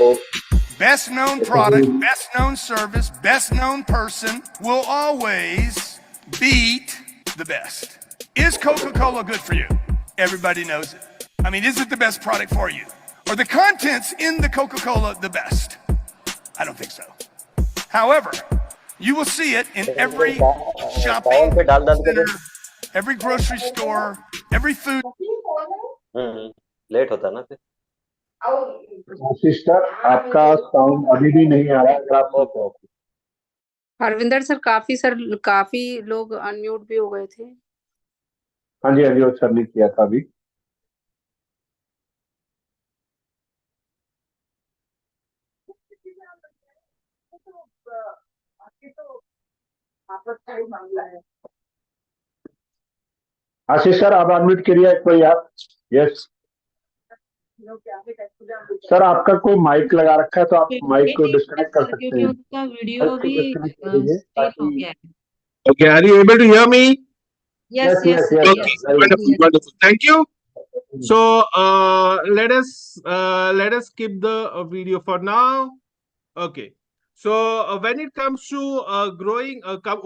Best known product, best known service, best known person will always beat the best. Is Coca-Cola good for you? Everybody knows it. I mean, is it the best product for you? Are the contents in the Coca-Cola the best? I don't think so. However, you will see it in every shopping center, every grocery store, every food. Late होता ना फिर। आशीष sir, आपका sound अभी भी नहीं आ रहा है। आप हरविंदर सर, काफी लोग अनम्यूट भी हो गए थे। हाँ जी, वो सर ने किया था अभी। आशीष सर, आप अनम्यूट करिए एक बार आप। यस सर, आपका कोई माइक लगा रखा है तो आप माइक को डिस्कनेक्ट कर सकते हैं। उनका वीडियो भी स्टिल हो गया है। Okay, are you able to hear me? Yes. Okay, wonderful. Thank you. So let us skip the video for now. Okay. So when it comes to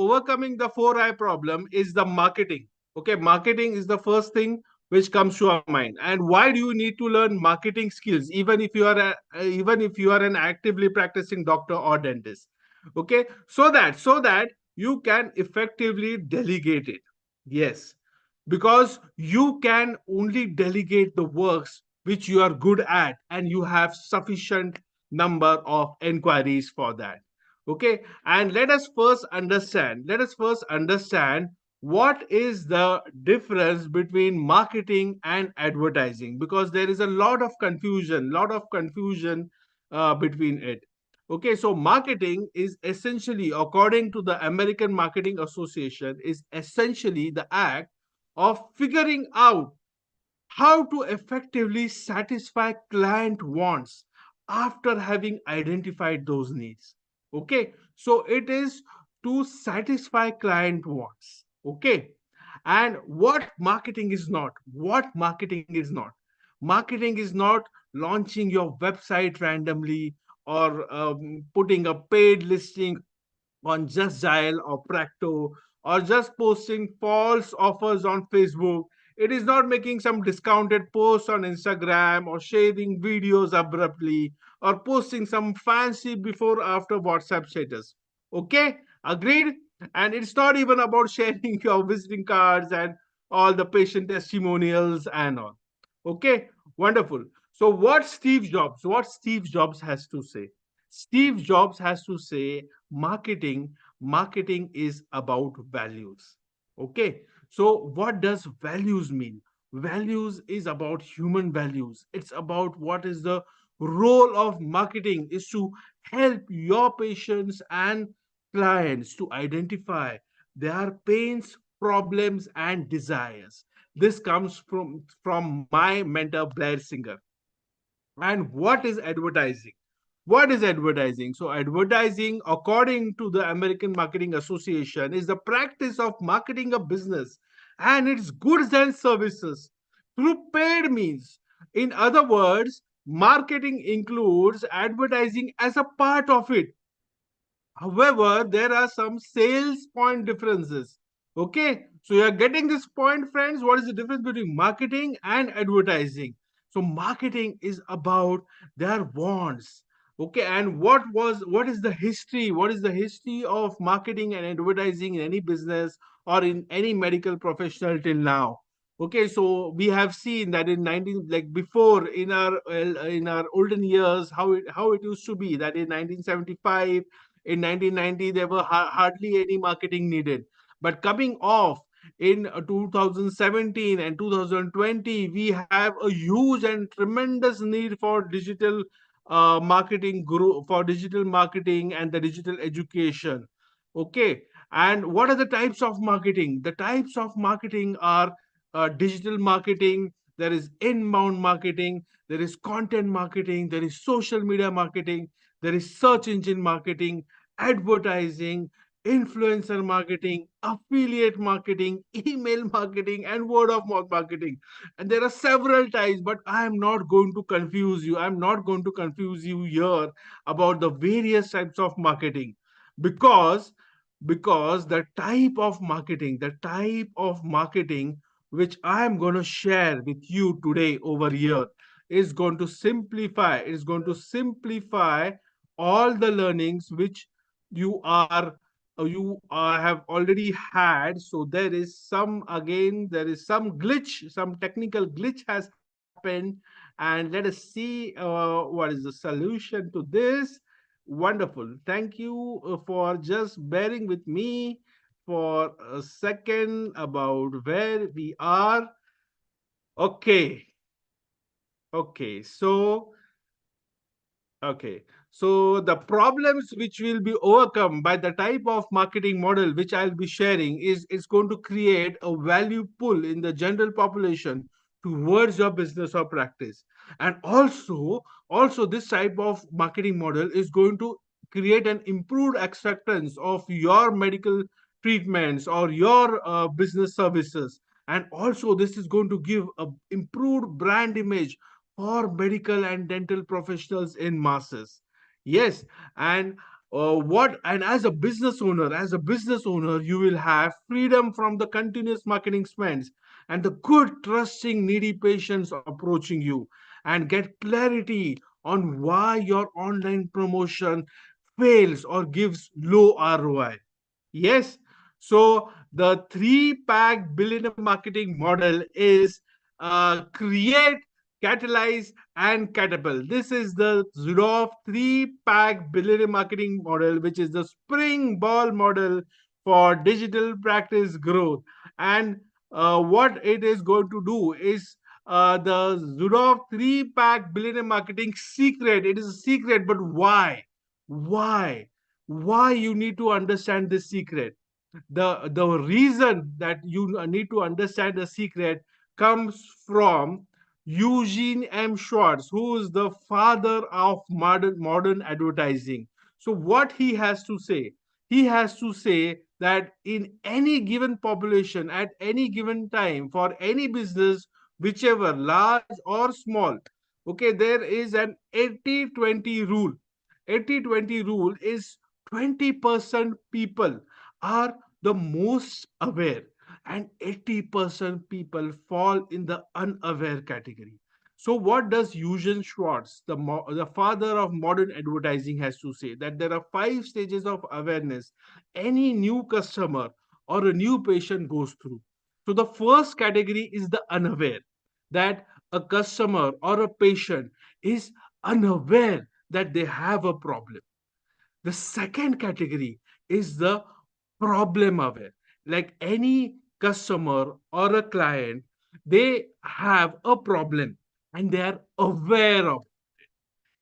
overcoming the 4I problem is the marketing. Okay, marketing is the first thing which comes to our mind. And why do you need to learn marketing skills even if you are an actively practicing doctor or dentist? Okay, so that you can effectively delegate it. Yes, because you can only delegate the works which you are good at and you have sufficient number of inquiries for that. Okay, and let us first understand what is the difference between marketing and advertising, because there is a lot of confusion between it. Okay, so marketing is essentially, according to the American Marketing Association, is essentially the act of figuring out how to effectively satisfy client wants after having identified those needs. Okay, so it is to satisfy client wants. Okay, and what marketing is not launching your website randomly or putting a paid listing on Just Dial or Practo, or just posting false offers on Facebook. It is not making some discounted posts on Instagram or sharing videos abruptly or posting some fancy before after WhatsApp status. Okay, agreed? And it's not even about sharing your visiting cards and all the patient testimonials and all. Okay, wonderful. So what Steve Jobs has to say? Steve Jobs has to say marketing is about values. Okay, So what does values mean? Values is about human values. It's about what is the role of marketing is to help your patients and clients to identify their pains, problems, and desires. This comes from my mentor, Blair Singer. And what is advertising? What is advertising? So, advertising, according to the American Marketing Association, is the practice of marketing a business and its goods and services through paid means. In other words, marketing includes advertising as a part of it. However, there are some sales point differences. Okay, so you are getting this point, friends. What is the difference between marketing and advertising? So, marketing is about their wants. Okay, and what is the history? What is the history of marketing and advertising in any business or in any medical professional till now? Okay, so we have seen that in 19 like before in our olden years how it used to be that in 1975 in 1990 there were hardly any marketing needed, but coming off in 2017 and 2020 we have a huge and tremendous need for digital marketing for digital marketing and the digital education. Okay, and what are the types of marketing? The types of marketing are digital marketing, there is inbound marketing, there is content marketing, there is social media marketing, there is search engine marketing, advertising, influencer marketing, affiliate marketing, email marketing, and word of mouth marketing. And there are several types, but I am not going to confuse you. I'm not going to confuse you here about the various types of marketing because the type of marketing which I am going to share with you today over here is going to simplify all the learnings which you are have already had. So there is some glitch, some technical glitch has happened, and let us see what is the solution to this. Wonderful, thank you for just bearing with me for a second about where we are. Okay, okay, so okay, so the problems which will be overcome by the type of marketing model which I'll be sharing is going to create a value pool in the general population towards your business or practice. And also this type of marketing model is going to create an improved acceptance of your medical treatments or your business services. And also this is going to give a improved brand image for medical and dental professionals in masses. Yes, and what and as a business owner, you will have freedom from the continuous marketing spends and the good, trusting, needy patients approaching you, and get clarity on why your online promotion fails or gives low ROI. Yes. So the three-pack billionaire marketing model is create, catalyze, and catapult. This is the Zuroff three-pack billionaire marketing model, which is the spring ball model for digital practice growth. And what it is going to do is the Zuroff three-pack billionaire marketing secret. It is a secret, but why? Why? Why you need to understand this secret? The reason that you need to understand the secret comes from Eugene M. Schwartz, who is the father of modern advertising. So what he has to say? He has to say that in any given population at any given time for any business, whichever large or small, okay, there is an 80-20 rule. 80-20 rule is 20% people are the most aware and 80% people fall in the unaware category. So what does Eugene Schwartz, the father of modern advertising, has to say? That there are 5 stages of awareness any new customer or a new patient goes through. So the first category is the unaware, that a customer or a patient is unaware that they have a problem. The second category is the problem aware. Like any customer or a client, they have a problem and they are aware of it.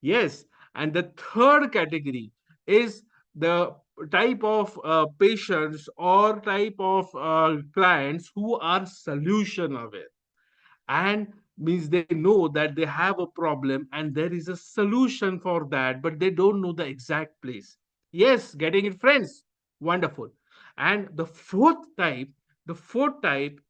Yes. And the third category is the type of patients or type of clients who are solution aware, and means they know that they have a problem and there is a solution for that, but they don't know the exact place. Yes, getting it, friends? Wonderful. And the fourth type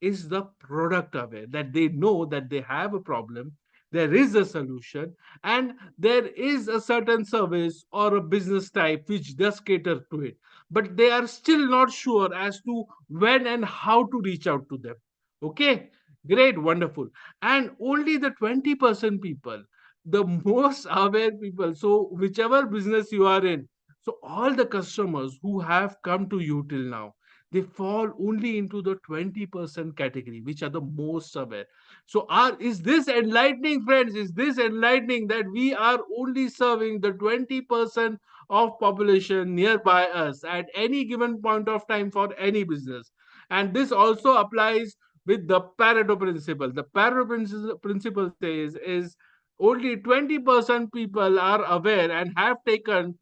is the product aware, that they know that they have a problem, there is a solution, and there is a certain service or a business type which does cater to it, but they are still not sure as to when and how to reach out to them. Okay. Great, wonderful. And only the 20% people, the most aware people, so whichever business you are in, so all the customers who have come to you till now, they fall only into the 20% category, which are the most aware. So is this enlightening, friends? Is this enlightening that we are only serving the 20% of population nearby us at any given point of time for any business? And this also applies with the Pareto principle. The Pareto principle says is only 20% people are aware and have taken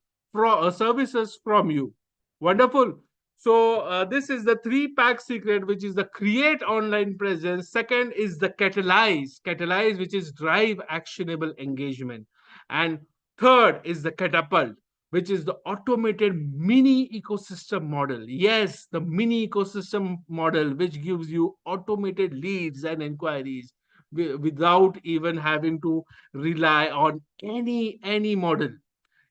services from you. Wonderful. So this is the three-pack secret, which is the create online presence. Second is the catalyze, which is drive actionable engagement. And third is the catapult, which is the automated mini ecosystem model. Yes, the mini ecosystem model, which gives you automated leads and inquiries without even having to rely on any model.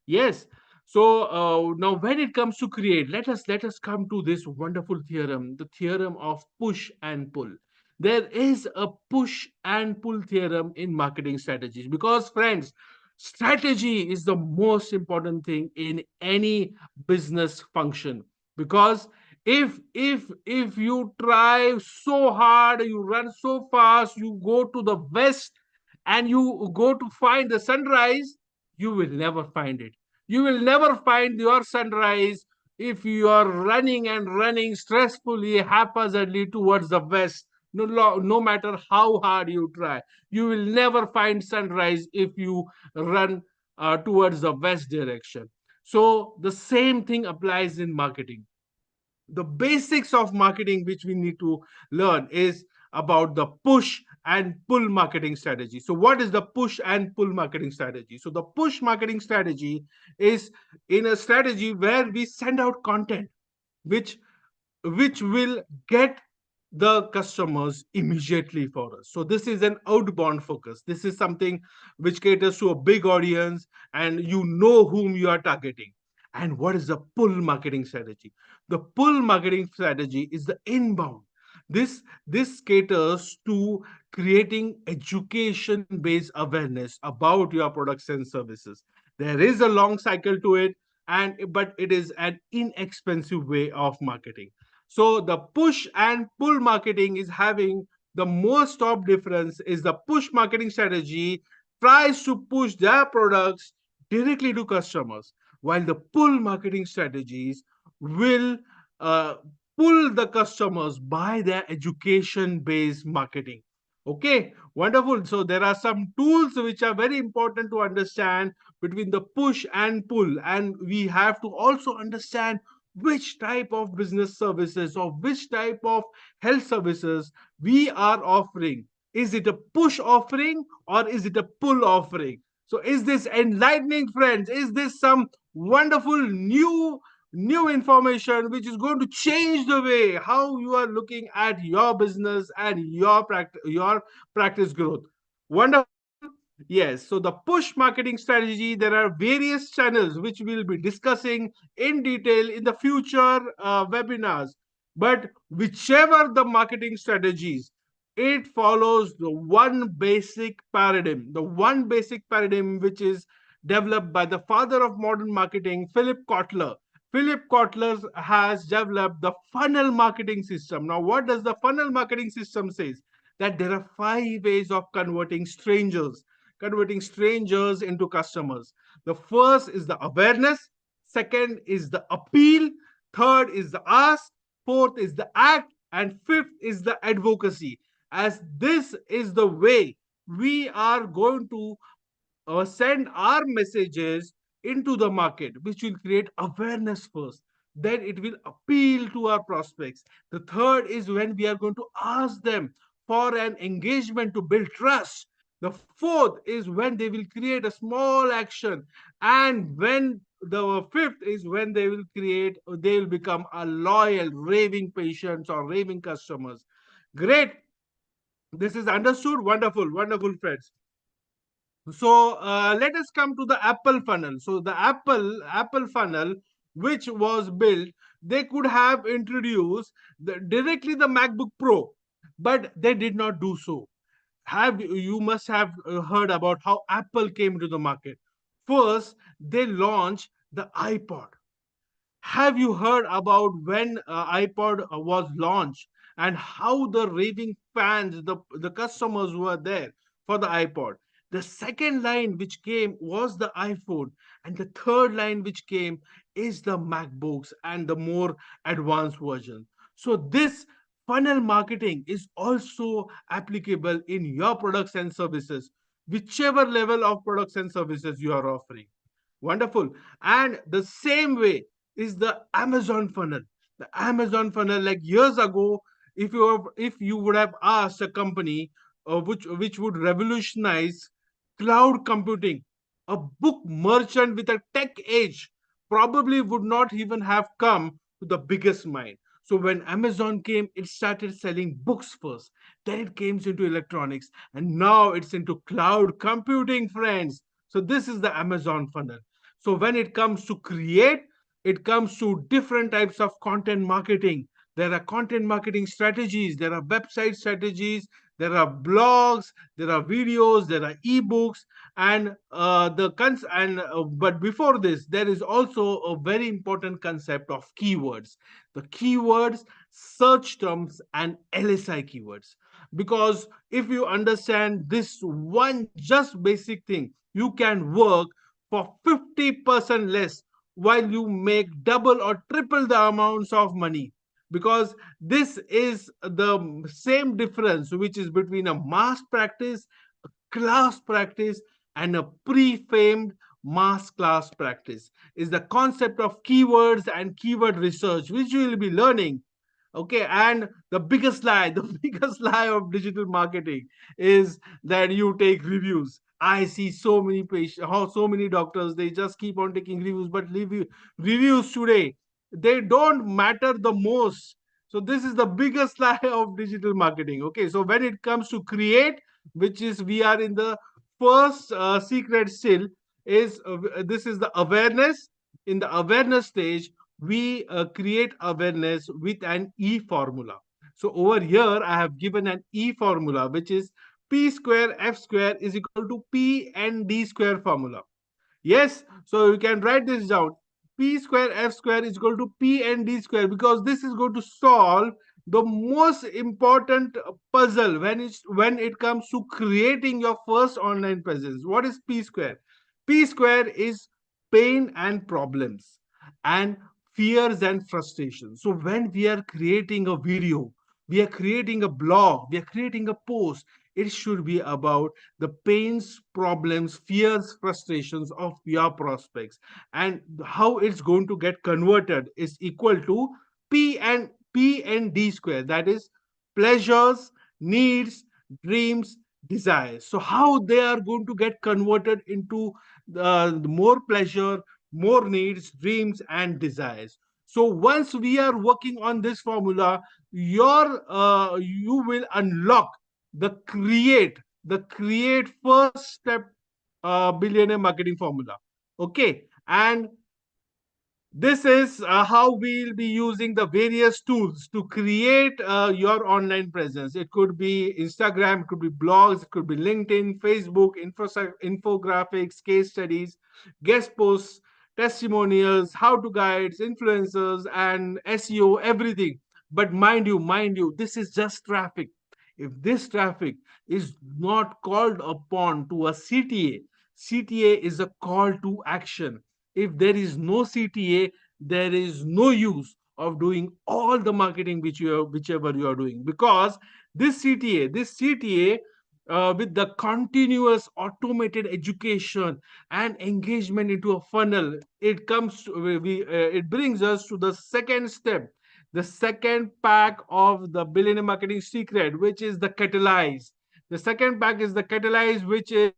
Yes. So now when it comes to create, let us come to this wonderful theorem, the theorem of push and pull. There is a push and pull theorem in marketing strategies, because friends, strategy is the most important thing in any business function. Because if you try so hard, you run so fast, you go to the west and you go to find the sunrise, you will never find it. You will never find your sunrise if you are running and running stressfully, haphazardly towards the west. No matter how hard you try, you will never find sunrise if you run towards the west direction. So the same thing applies in marketing. The basics of marketing which we need to learn is about the push and pull marketing strategy. So what is the push and pull marketing strategy? So the push marketing strategy is in a strategy where we send out content which will get the customers immediately for us. So this is an outbound focus. This is something which caters to a big audience and you know whom you are targeting. And what is the pull marketing strategy? The pull marketing strategy is the inbound. This caters to creating education based awareness about your products and services. There is a long cycle to it, but it is an inexpensive way of marketing. So the push and pull marketing is having the most top difference is the push marketing strategy tries to push their products directly to customers, while the pull marketing strategies will uh, pull the customers by their education-based marketing. Okay, wonderful. So there are some tools which are very important to understand between the push and pull, and we have to also understand which type of business services or which type of health services we are offering. Is it a push offering or is it a pull offering? So is this enlightening, friends? Is this some wonderful new information which is going to change the way how you are looking at your business and your practice growth? Wonderful. Yes, so the push marketing strategy, there are various channels which we'll be discussing in detail in the future webinars. But whichever the marketing strategies, it follows the one basic paradigm which is developed by the father of modern marketing, Philip Kotler. Philip Kotler has developed the funnel marketing system. Now, what does the funnel marketing system say? That there are 5 ways of converting strangers into customers. The first is the awareness, second is the appeal, third is the ask, fourth is the act, And fifth is the advocacy, as this is the way we are going to send our messages into the market, which will create awareness first. Then it will appeal to our prospects. The third is when we are going to ask them for an engagement to build trust. The fourth is when they will create a small action. And when the fifth is when they will become a loyal, raving patients or raving customers. Great. This is understood. Wonderful, wonderful, friends. So let us come to the Apple funnel. So the Apple funnel, which was built, they could have introduced directly the MacBook Pro, but they did not do so. You must have heard about how Apple came to the market. First, they launched the iPod. Have you heard about when iPod was launched and how the raving fans, the customers who were there for the iPod? The second line which came was the iPhone, and the third line which came is the MacBooks and the more advanced version. So this funnel marketing is also applicable in your products and services, whichever level of products and services you are offering. Wonderful. And the same way is the Amazon funnel. The Amazon funnel, like years ago, if you would have asked a company which would revolutionize cloud computing, a book merchant with a tech age probably would not even have come to the biggest mind. So when Amazon came, it started selling books first. Then it came into electronics, and now it's into cloud computing, friends. So this is the Amazon funnel. So when it comes to create, it comes to different types of content marketing. There are content marketing strategies, there are website strategies, there are blogs, there are videos, there are ebooks, and but before this, there is also a very important concept of keywords. The keywords, search terms, and LSI keywords. Because if you understand this one just basic thing, you can work for 50% less while you make double or triple the amounts of money, because this is the same difference which is between a mass practice, a class practice, and a pre-famed mass class practice. Is the concept of keywords and keyword research, which you will be learning. Okay, and the biggest lie, the biggest lie of digital marketing is that you take reviews. I see so many patients, how so many doctors, they just keep on taking reviews, but reviews today, they don't matter the most. So this is the biggest lie of digital marketing. Okay, so when it comes to create, which is we are in the first secret still, is this is the awareness. In the awareness stage, we create awareness with an E formula. So over here, I have given an E formula, which is P square F square is equal to P and D square formula. Yes, so you can write this down. P square F square is equal to P and D square, because this is going to solve the most important puzzle when it comes to creating your first online presence. What is P square? P square is pain and problems and fears and frustrations. So when we are creating a video, we are creating a blog, we are creating a post, it should be about the pains, problems, fears, frustrations of your prospects, and how it's going to get converted is equal to P and D square. That is pleasures, needs, dreams, desires. So how they are going to get converted into the more pleasure, more needs, dreams, and desires. So once we are working on this formula, you will unlock the create first step billionaire marketing formula. Okay, and this is how we'll be using the various tools to create your online presence. It could be Instagram, it could be blogs, it could be LinkedIn, Facebook, infographics, case studies, guest posts, testimonials, how-to guides, influencers, and SEO, everything. But mind you, this is just traffic. If this traffic is not called upon to a CTA, CTA is a call to action. If there is no CTA, there is no use of doing all the marketing whichever you are doing, because this CTA with the continuous automated education and engagement into a funnel, it comes to, it brings us to the second step, the second pack of the billionaire marketing secret, which is the catalyze. The second pack is the catalyze, which is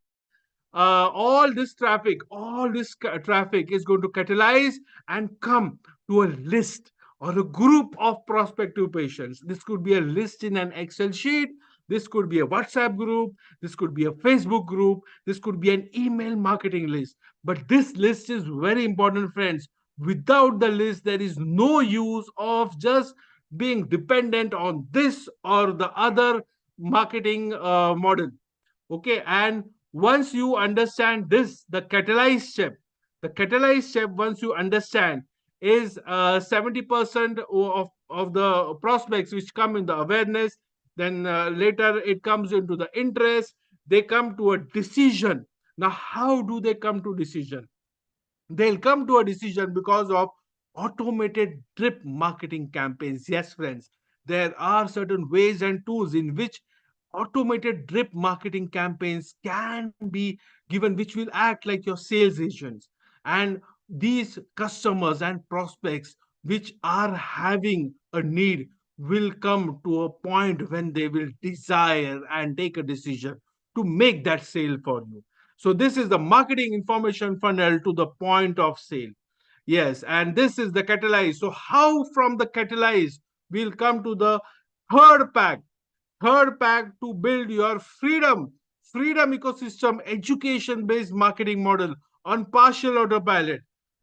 all this traffic is going to catalyze and come to a list or a group of prospective patients. This could be a list in an Excel sheet, this could be a WhatsApp group, this could be a Facebook group, this could be an email marketing list. But this list is very important, friends. Without the list, there is no use of just being dependent on this or the other marketing model. Okay, and once you understand this, the catalyze step, once you understand, is 70% of the prospects which come in the awareness, then later it comes into the interest, they come to a decision. Now, how do they come to decision? They'll come to a decision because of automated drip marketing campaigns. Yes, friends, there are certain ways and tools in which automated drip marketing campaigns can be given, which will act like your sales agents. And these customers and prospects which are having a need will come to a point when they will desire and take a decision to make that sale for you. So this is the marketing information funnel to the point of sale. Yes, and this is the catalyze. So how from the catalyze we'll come to the third pack. Third pack to build your freedom ecosystem education based marketing model on partial autopilot.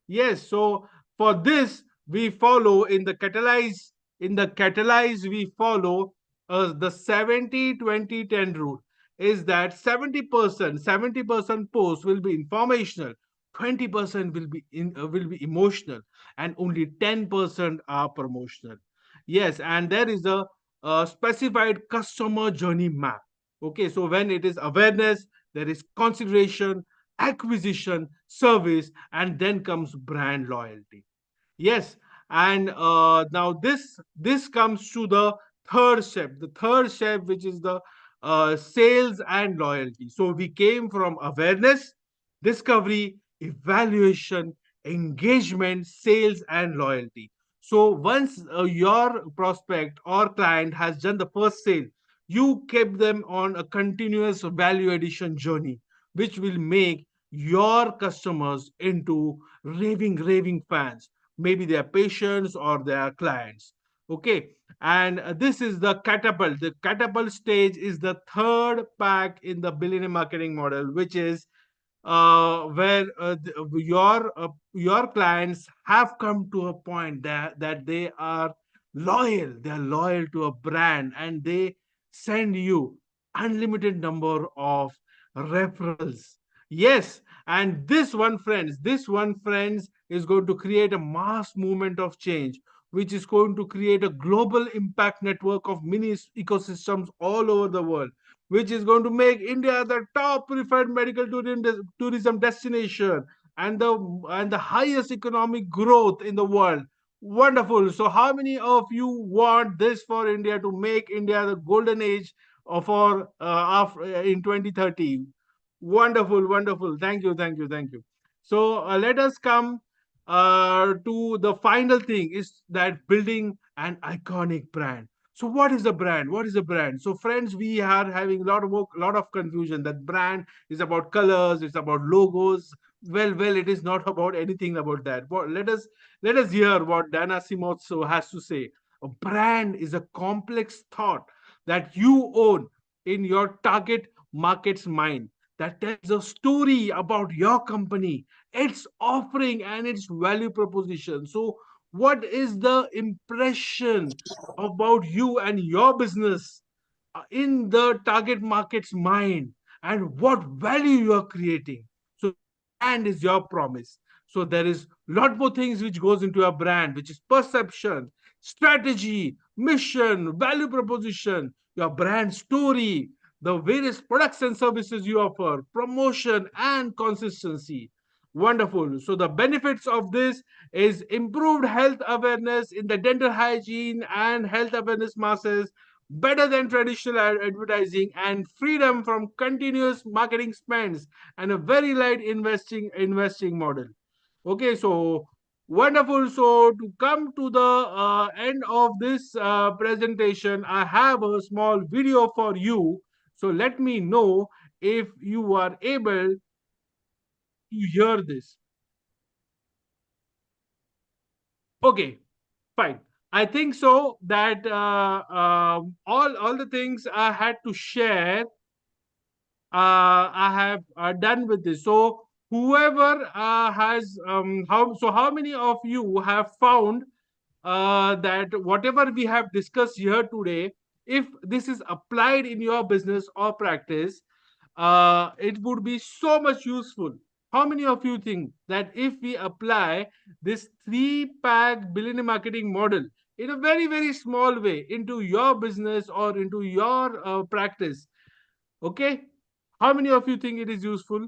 Yes, so for this we follow in the catalyze. In the catalyze we follow the 70-20-10 rule. Is that 70% posts will be informational, 20% will be emotional, and only 10% are promotional. Yes, and there is a specified customer journey map. Okay, so when it is awareness, there is consideration, acquisition, service, and then comes brand loyalty. Yes, and now this comes to the third step. The third step, which is the sales and loyalty. So we came from awareness, discovery, evaluation, engagement, sales, and loyalty. So once your prospect or client has done the first sale, you keep them on a continuous value addition journey, which will make your customers into raving fans. Maybe they are patients or they are clients. Okay, and this is the catapult. The catapult stage is the third pack in the billionaire marketing model, which is where your clients have come to a point that they are loyal to a brand, and they send you unlimited number of referrals. Yes, and this one friends is going to create a mass movement of change, which is going to create a global impact network of mini ecosystems all over the world, which is going to make India the top preferred medical tourism destination and the highest economic growth in the world. Wonderful. So how many of you want this for India, to make India the golden age of our in 2030? Wonderful. Thank you. So let us come to the final thing, is that building an iconic brand. So what is a brand? So friends, we are having a lot of confusion that brand is about colors, it's about logos. Well, it is not about anything about that. Let us hear what Dana Simotso has to say. A brand is a complex thought that you own in your target market's mind, that tells a story about your company, its offering, and its value proposition. So what is the impression about you and your business in the target market's mind, and what value you are creating? So brand is your promise. So there is a lot more things which goes into a brand, which is perception, strategy, mission, value proposition, your brand story, the various products and services you offer, promotion, and consistency. Wonderful. So the benefits of this is improved health awareness in the dental hygiene and health awareness masses, better than traditional advertising, and freedom from continuous marketing spends, and a very light investing model. Okay, so wonderful. So to come to the end of this presentation, I have a small video for you. So let me know if you are able to hear this. Okay, fine. I think so that all the things I had to share, I have done with this. So whoever has how many of you have found that whatever we have discussed here today, if this is applied in your business or practice, it would be so much useful. How many of you think that if we apply this 3-pack billionaire marketing model in a very, very small way into your business or into your practice, okay? How many of you think it is useful?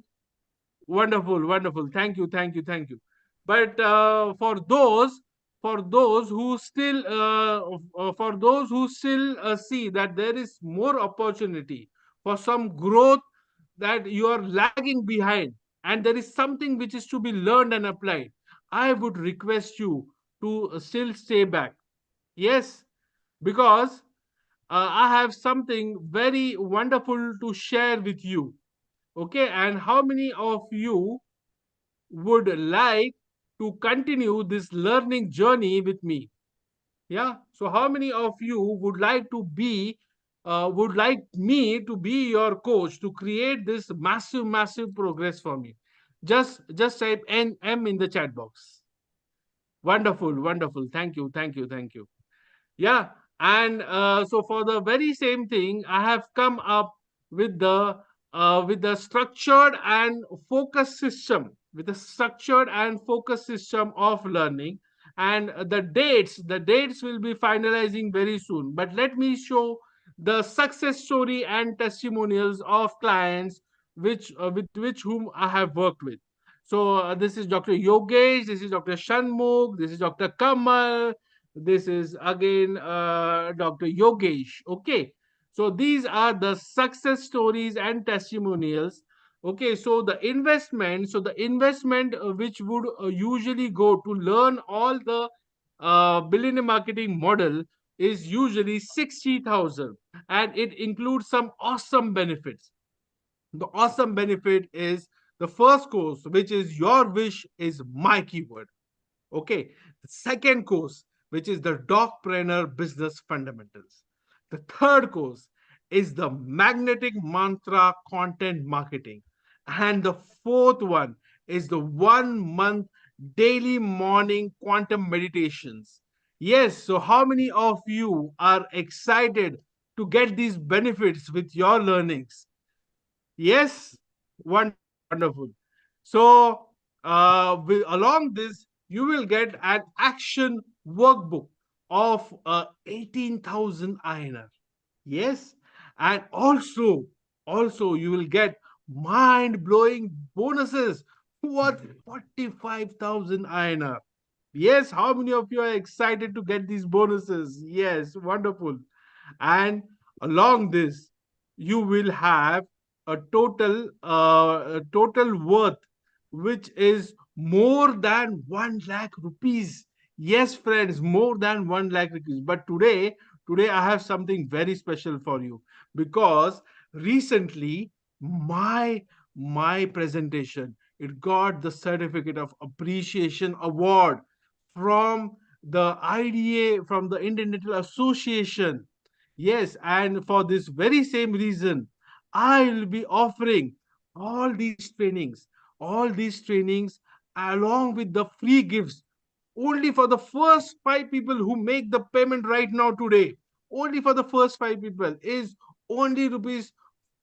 Wonderful, wonderful. Thank you, thank you, thank you. But for those who still see that there is more opportunity for some growth, that you are lagging behind, and there is something which is to be learned and applied, I would request you to still stay back. Yes, because I have something very wonderful to share with you. Okay, and how many of you would like to continue this learning journey with me? Yeah, so how many of you would like to be would like me to be your coach to create this massive progress for me? Just type M in the chat box. Wonderful, wonderful. Thank you, thank you, thank you. Yeah, and so for the very same thing, I have come up with the structured and focused system, with a structured and focused system of learning. And the dates will be finalizing very soon. But let me show the success story and testimonials of clients with which whom I have worked with. So this is Dr. Yogesh, this is Dr. Shanmugh, this is Dr. Kamal, this is again Dr. Yogesh. Okay, so these are the success stories and testimonials. Okay, so the investment which would usually go to learn all the billionaire marketing model is usually 60,000, and it includes some awesome benefits. The awesome benefit is the first course, which is Your Wish is My Keyword. Okay, the second course, which is the Dogpreneur Business Fundamentals. The third course is the Magnetic Mantra Content Marketing. And the fourth one is the 1 month daily morning quantum meditations. Yes, so how many of you are excited to get these benefits with your learnings? Yes, wonderful. So, along this, you will get an action workbook of 18,000 INR. Yes, and also you will get mind-blowing bonuses worth 45,000 INR. Yes, how many of you are excited to get these bonuses? Yes, wonderful. And along this, you will have a total worth which is more than 1 lakh rupees. Yes, friends, more than 1 lakh rupees. But today I have something very special for you, because recently my presentation, it got the certificate of appreciation award from the IDA, from the Indian Dental Association. Yes, and for this very same reason, I will be offering all these trainings, all these trainings along with the free gifts only for the first 5 people who make the payment right now today. Only for the first 5 people is only rupees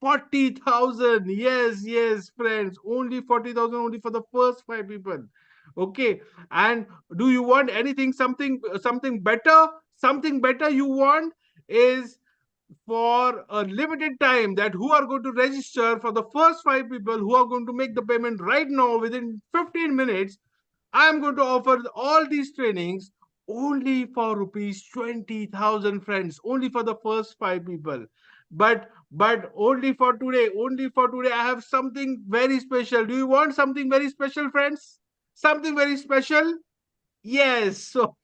40,000. Yes, yes, friends, only 40,000 only for the first 5 people. Okay, and do you want anything, something better? Something better you want is for a limited time that who are going to register for the first 5 people who are going to make the payment right now within 15 minutes. I am going to offer all these trainings only for rupees 20,000, friends, only for the first 5 people. But only for today, I have something very special. Do you want something very special, friends? Something very special? Yes, so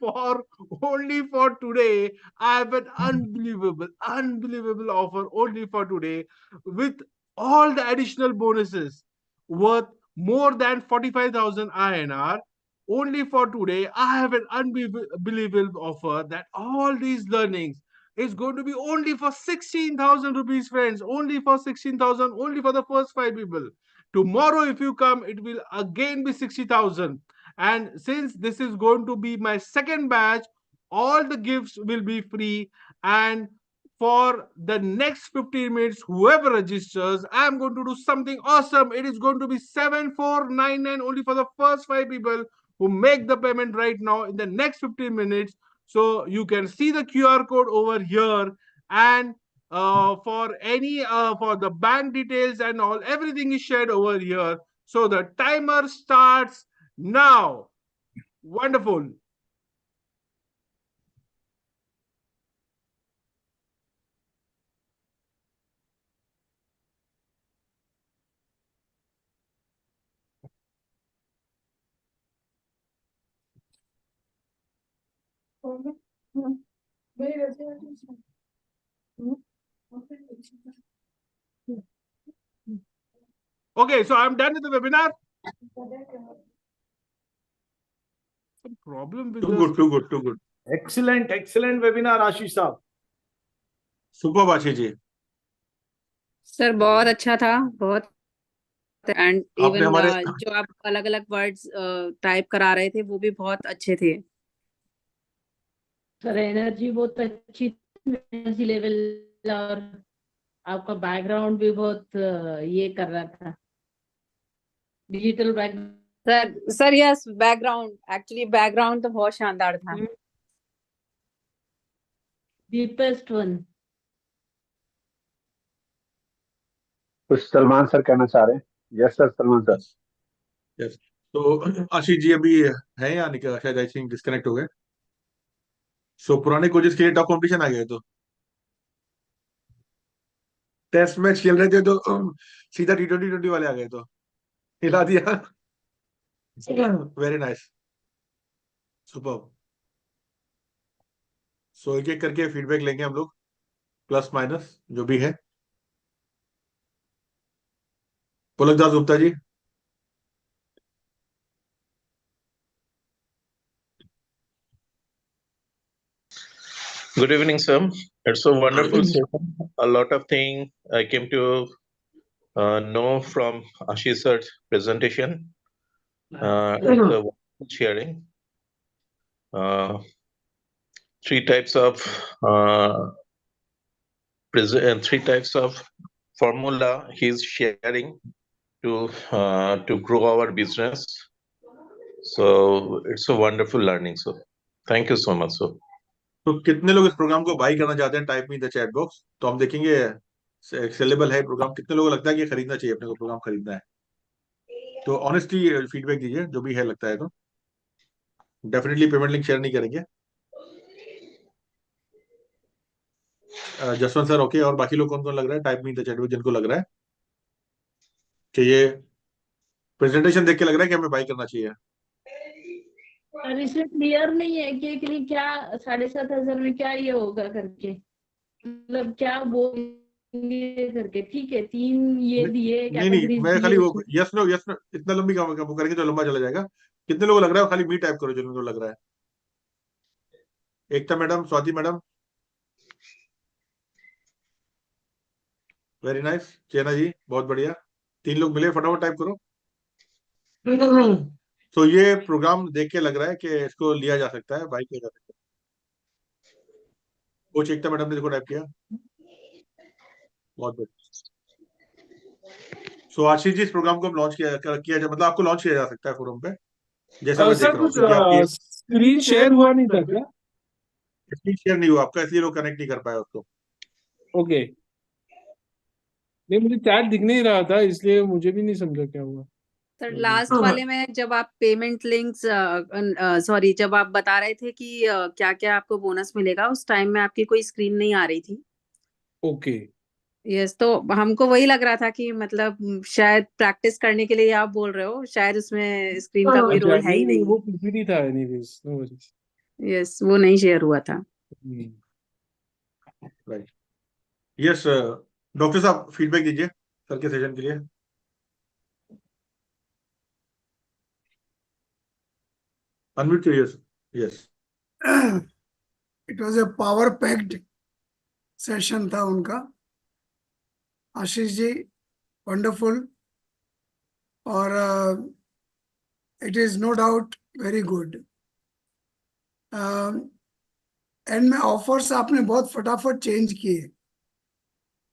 only for today, I have an unbelievable offer only for today with all the additional bonuses worth more than 45,000 INR. Only for today, I have an unbelievable offer that all these learnings is going to be only for 16,000 rupees, friends. Only for 16,000, only for the first 5 people. Tomorrow, if you come, it will again be 60,000. And since this is going to be my second batch, all the gifts will be free. And for the next 15 minutes, whoever registers, I'm going to do something awesome. It is going to be 7499 only for the first 5 people who make the payment right now in the next 15 minutes. So you can see the QR code over here. And for the bank details and all, everything is shared over here. So the timer starts now. Wonderful. Okay, so I'm done with the webinar. Some problem with Too good. Excellent webinar, Ashish साहब. Superb, Ashish जी. Sir बहुत अच्छा था, बहुत. And आपने हमारे even जो आप अलग अलग वर्ड्स टाइप करा रहे थे वो भी बहुत अच्छे थे. सर एनर्जी बहुत अच्छी, एनर्जी लेवल, और आपका बैकग्राउंड भी बहुत ये कर रहा था, digital background. Sir yes, background, actually background तो बहुत शानदार था. Deepest one. कुछ सलमान सर कहना चाह रहे हैं. Yes sir, Salman sir. Yes, तो आशीष जी अभी है या नहीं? शायद आई थिंक डिस्कनेक्ट हो गए. सो पुराने कोचेस के लिए टॉप कॉम्पिटिशन आ गए, तो टेस्ट मैच खेल रहे थे तो सीधा T20 वाले आ गए, तो हिला दिया. Very nice, super. सो एक एक करके फीडबैक लेंगे हम लोग, प्लस माइनस जो भी है. Pulak Das Gupta ji. Good evening, sir. It's a wonderful session. A lot of things I came to know from Ashish sir's presentation. It's a wonderful sharing. Three types of formula he's sharing to grow our business. So it's a wonderful learning. So thank you so much, sir. तो कितने लोग इस programme को by करना चाहते हैं? Type में in the chat box, तो हम देखेंगे सेलेबल है प्रोग्राम. कितने लोगों को लगता है कि खरीदना चाहिए, अपने को प्रोग्राम खरीदना है? तो ऑनेस्टली फीडबैक दीजिए जो भी है, लगता है तो. डेफिनेटली पेमेंट लिंक शेयर नहीं करेंगे. Jaswant sir okay. और बाकी लोग कौन कौन लग रहा है? टाइप में इन द चैट बॉक्स जिनको लग रहा है कि ये प्रेजेंटेशन देख के लग रहा है कि हमें बाई करना चाहिए. और इसमें क्लियर नहीं है कि क्या 7,500 में क्या ये होगा करके, मतलब क्या वो करके. ठीक है, 3 ये दिए नहीं, मैं खाली वो यस नो इतना लंबी काम करेंगे तो लंबा चला जाएगा. कितने लोगों को लग रहा है? खाली मी टाइप करो जिनको लग रहा है. Ekta madam, Swati madam, very nice. Chena ji, बहुत बढ़िया. 3 लोग मिले, फटाफट टाइप करो. तो ये प्रोग्राम देख के लग रहा है कि इसको लिया जा सकता है, बाई किया जा सकता है. कोच एकता मैडम ने देखो टाइप किया, बहुत बढ़िया. सो आशीष जी, इस प्रोग्राम को हम लॉन्च किया जाए, मतलब आपको लॉन्च किया जा सकता है फोरम पे, जैसा मैं देख रहा हूँ. स्क्रीन शेयर हुआ नहीं था क्या? स्क्रीन शेयर नहीं हुआ आपका, इसलिए लोग कनेक्ट नहीं कर पाए उसको. ओके, नहीं मुझे चैट दिख नहीं रहा था, इसलिए मुझे भी नहीं समझा क्या हुआ। सर लास्ट वाले में जब आप पेमेंट लिंक्स सॉरी जब आप बता रहे थे कि क्या क्या आपको बोनस मिलेगा, उस टाइम में आपकी कोई स्क्रीन नहीं आ रही थी। ओके, यस, तो हमको वही लग रहा था कि मतलब शायद प्रैक्टिस करने के लिए आप बोल रहे हो, शायद उसमें स्क्रीन का कोई अच्छा, रोल है ही नहीं नहीं। वो पीपीटी था, एनीवेज नो वरीज। यस, वो नहीं शेयर हुआ था। राइट, यस डॉक्टर साहब फीडबैक दीजिए सर के सेशन के लिए। अनम्यूट करिए sir. Yes, it was a power packed session था उनका। आशीष जी वंडरफुल, और it is no doubt very good. End में ऑफर्स आपने बहुत फटाफट चेंज किए।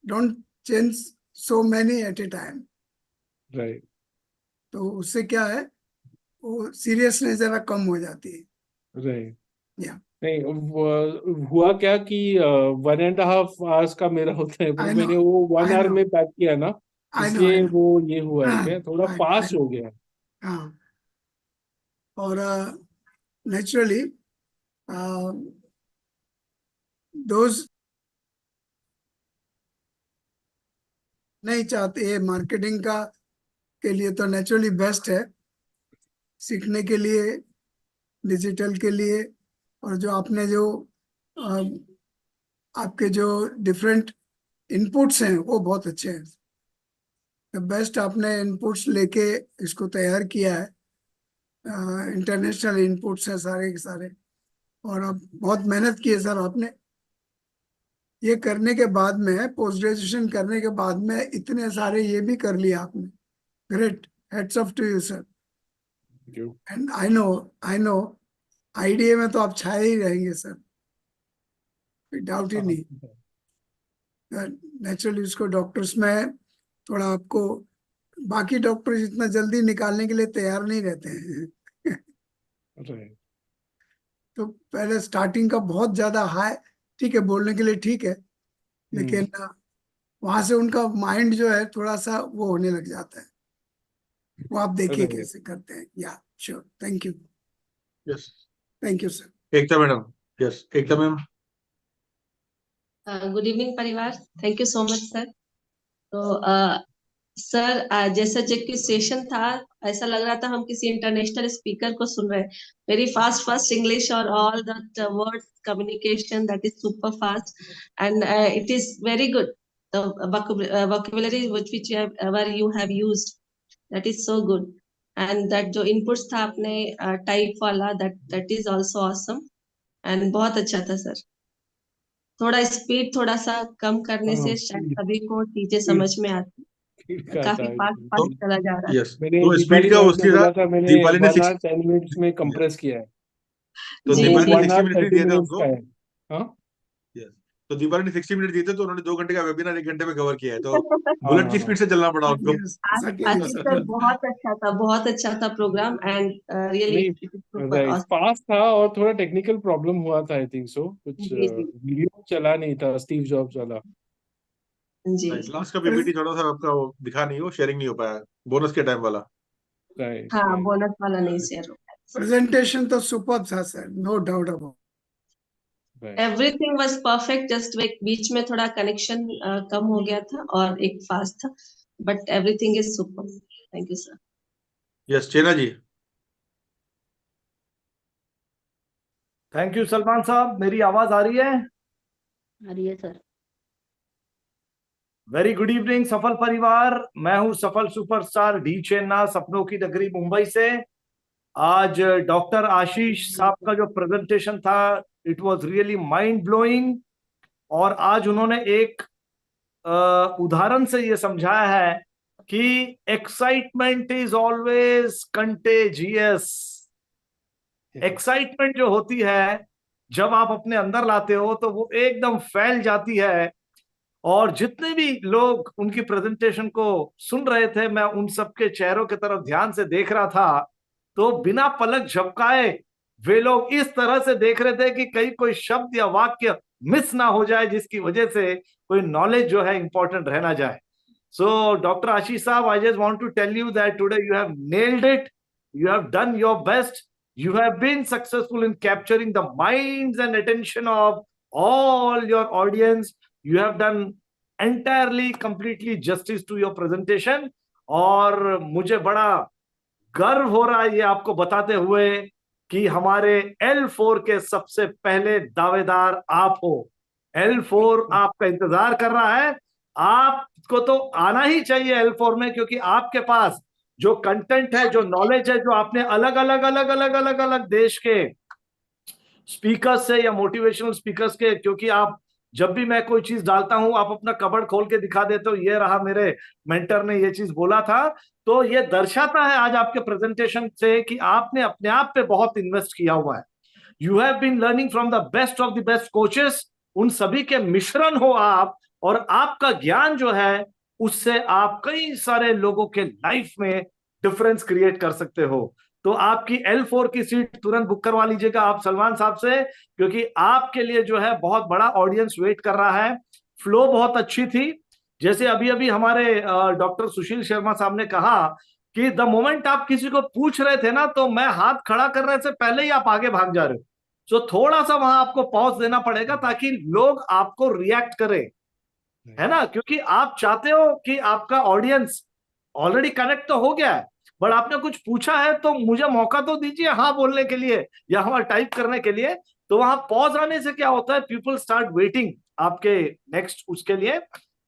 Don't change so many at a time. Right, तो उससे क्या है, वो सीरियसनेस जरा कम हो जाती है। राइट। या नहीं हुआ क्या कि 1.5 आवर्स का मेरा होता है, वो आई नो, मैंने वो 1 आई आवर नो, में पैक किया ना, आई नो, आई इसलिए नो। वो ये हुआ है, क्या थोड़ा आई फास्ट नो, हो गया। हाँ। और नेचुरली दोस्त नहीं चाहते, ये मार्केटिंग का के लिए तो नेचुरली बेस्ट है, सीखने के लिए, डिजिटल के लिए। और जो आपने जो अ, आपके जो डिफरेंट इनपुट्स हैं वो बहुत अच्छे हैं। द बेस्ट आपने इनपुट्स लेके इसको तैयार किया है। इंटरनेशनल इनपुट्स हैं सारे के सारे, और अब बहुत मेहनत की है सर आपने। ये करने के बाद में, पोस्ट ग्रेजुएशन करने के बाद में इतने सारे ये भी कर लिया आपने। Great, heads off to you sir. And I know IDA में तो आप छाए ही रहेंगे सर, कोई डाउट ही नहीं। नेचुरली उसको डॉक्टर्स में थोड़ा आपको, बाकी डॉक्टर्स इतना जल्दी निकालने के लिए तैयार नहीं रहते हैं। तो पहले स्टार्टिंग का बहुत ज्यादा हाई, ठीक है बोलने के लिए ठीक है, लेकिन वहां से उनका माइंड जो है थोड़ा सा वो होने लग जाता है। वो आप देखिए कैसे करते हैं। या sure, thank you. Yes, thank you sir. Ekta madam. Yes, Ekta ma'am. Good evening परिवार, thank you so much sir. तो सर जैसा जो कि सेशन था, ऐसा लग रहा था हम किसी इंटरनेशनल स्पीकर को सुन रहे हैं। वेरी फास्ट फास्ट इंग्लिश और all that words communication that is super fast and it is very good. The vocabulary which you have used, that is so good, and that जो inputs था आपने type वाला, that is also awesome and बहुत अच्छा था sir. थोड़ा speed थोड़ा सा कम करने से शायद सभी को चीजें समझ में आती। काफी फास्ट फास्ट चला जा रहा यस, मैंने तो दीपाली स्पीड का मैम उसके को बोला साथ था, मैंने दीपाली ने 1 hour 10 minutes में कंप्रेस किया है, तो तो दीपाली ने 1 60 hour मिनट 30 दिए थे minutes उनको। का है। हाँ यस, तो दीपाली ने 60 मिनट दिए थे, तो उन्होंने 2 घंटे का वेबिनार 1 घंटे में कवर किया है। तो था। बुलेट की स्पीड से चलना पड़ा उनको। आशीष सर बहुत अच्छा था प्रोग्राम एंड रियली नहीं सुपर राइट, ऑसम। फास्ट था और थोड़ा टेक्निकल प्रॉब्लम हुआ था, आई थिंक सो, कुछ जी जी वीडियो चला नहीं था स्टीव जॉब्स वाला। जी लास्ट का पीपीटी थोड़ा सा आपका वो दिखा नहीं, वो शेयरिंग नहीं हो पाया, बोनस के टाइम वाला। राइट हाँ, राइट बोनस वाला नहीं शेयर हो प्रेजेंटेशन तो सुपर था sir, no doubt about. Right. Everything was perfect, just एक बीच में थोड़ा कनेक्शन कम हो गया था और एक फास्ट था, but everything is super. Thank you sir. Yes, Chena ji. Thank you Salman साहब, मेरी आवाज आ रही है? आ रही है सर। वेरी गुड इवनिंग सफल परिवार, मैं हूं सफल सुपरस्टार डी चेन्ना, सपनों की नगरी मुंबई से। आज डॉक्टर आशीष साहब का जो प्रेजेंटेशन था, it was really mind blowing. और आज उन्होंने एक उदाहरण से ये समझाया है कि excitement is always contagious. Excitement जो होती है, जब आप अपने अंदर लाते हो तो वो एकदम फैल जाती है। और जितने भी लोग उनकी प्रेजेंटेशन को सुन रहे थे, मैं उन सबके चेहरों की तरफ ध्यान से देख रहा था, तो बिना पलक झपकाए वे लोग इस तरह से देख रहे थे कि कहीं कोई शब्द या वाक्य मिस ना हो जाए, जिसकी वजह से कोई नॉलेज जो है इंपॉर्टेंट रह ना जाए. So, Dr. Ashish Saab, I just want to tell you that today you have nailed it. You have done your best. You have been successful in capturing the minds and attention of all your audience. You have done entirely, completely justice to your presentation. और मुझे बड़ा गर्व हो रहा है ये आपको बताते हुए कि हमारे L4 के सबसे पहले दावेदार आप हो. L4 आपका इंतजार कर रहा है. आपको तो आना ही चाहिए L4 में, क्योंकि आपके पास जो कंटेंट है, जो नॉलेज है, जो आपने अलग अलग अलग अलग अलग अलग देश के स्पीकर्स से या मोटिवेशनल स्पीकर्स के, क्योंकि आप जब भी मैं कोई चीज डालता हूं आप अपना कबर्ड खोल के दिखा देते हो, ये रहा मेरे मेंटर ने ये चीज बोला था. तो ये दर्शाता है आज आपके प्रेजेंटेशन से कि आपने अपने आप पे बहुत इन्वेस्ट किया हुआ है. You have been learning from the best coaches. उन सभी के मिश्रण हो आप, और आपका ज्ञान जो है उससे आप कई सारे लोगों के लाइफ में डिफरेंस क्रिएट कर सकते हो. तो आपकी L4 की सीट तुरंत बुक करवा लीजिएगा आप सलमान साहब से, क्योंकि आपके लिए जो है बहुत बड़ा ऑडियंस वेट कर रहा है. फ्लो बहुत अच्छी थी. जैसे अभी अभी हमारे डॉक्टर सुशील शर्मा साहब ने कहा कि द मोमेंट आप किसी को पूछ रहे थे ना, तो मैं हाथ खड़ा करने से पहले ही आप आगे भाग जा रहे हो. सो थोड़ा सा वहां आपको पॉज देना पड़ेगा ताकि लोग आपको रिएक्ट करें, है ना, क्योंकि आप चाहते हो कि आपका ऑडियंस ऑलरेडी कनेक्ट तो हो गया है, बट आपने कुछ पूछा है तो मुझे मौका तो दीजिए हाँ बोलने के लिए या हाँ टाइप करने के लिए. तो वहां पॉज आने से क्या होता है, पीपल स्टार्ट वेटिंग आपके नेक्स्ट उसके लिए.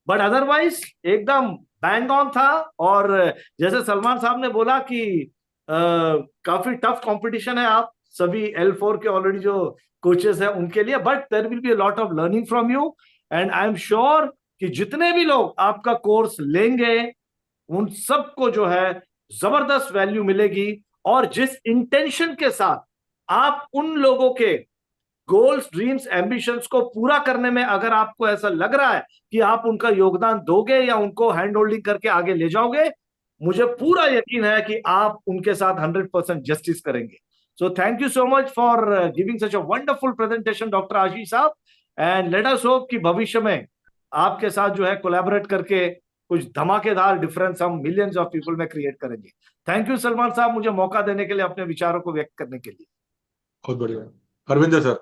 बट अदरवाइज एकदम बैंग ऑन था. और जैसे सलमान साहब ने बोला कि काफी टफ कंपटीशन है आप सभी L4 के ऑलरेडी जो कोचेस हैं उनके लिए, but there will be a lot of learning from you. And I am sure कि जितने भी लोग आपका कोर्स लेंगे उन सबको जो है जबरदस्त वैल्यू मिलेगी. और जिस इंटेंशन के साथ आप उन लोगों के गोल्स, ड्रीम्स, एम्बिशंस को पूरा करने में अगर आपको ऐसा लग रहा है कि आप उनका योगदान दोगे या उनको हैंड होल्डिंग करके आगे ले जाओगे, मुझे पूरा यकीन है कि आप उनके साथ 100% जस्टिस करेंगे. So thank you so much for giving such a wonderful presentation doctor Ashish साहब. एंड लेट अस होप कि भविष्य में आपके साथ जो है कोलैबोरेट करके कुछ धमाकेदार डिफरेंस हम मिलियंस ऑफ पीपल में क्रिएट करेंगे. थैंक यू सलमान साहब, मुझे मौका देने के लिए, अपने विचारों को व्यक्त करने के लिए. बहुत बढ़िया. हरविंदर सर.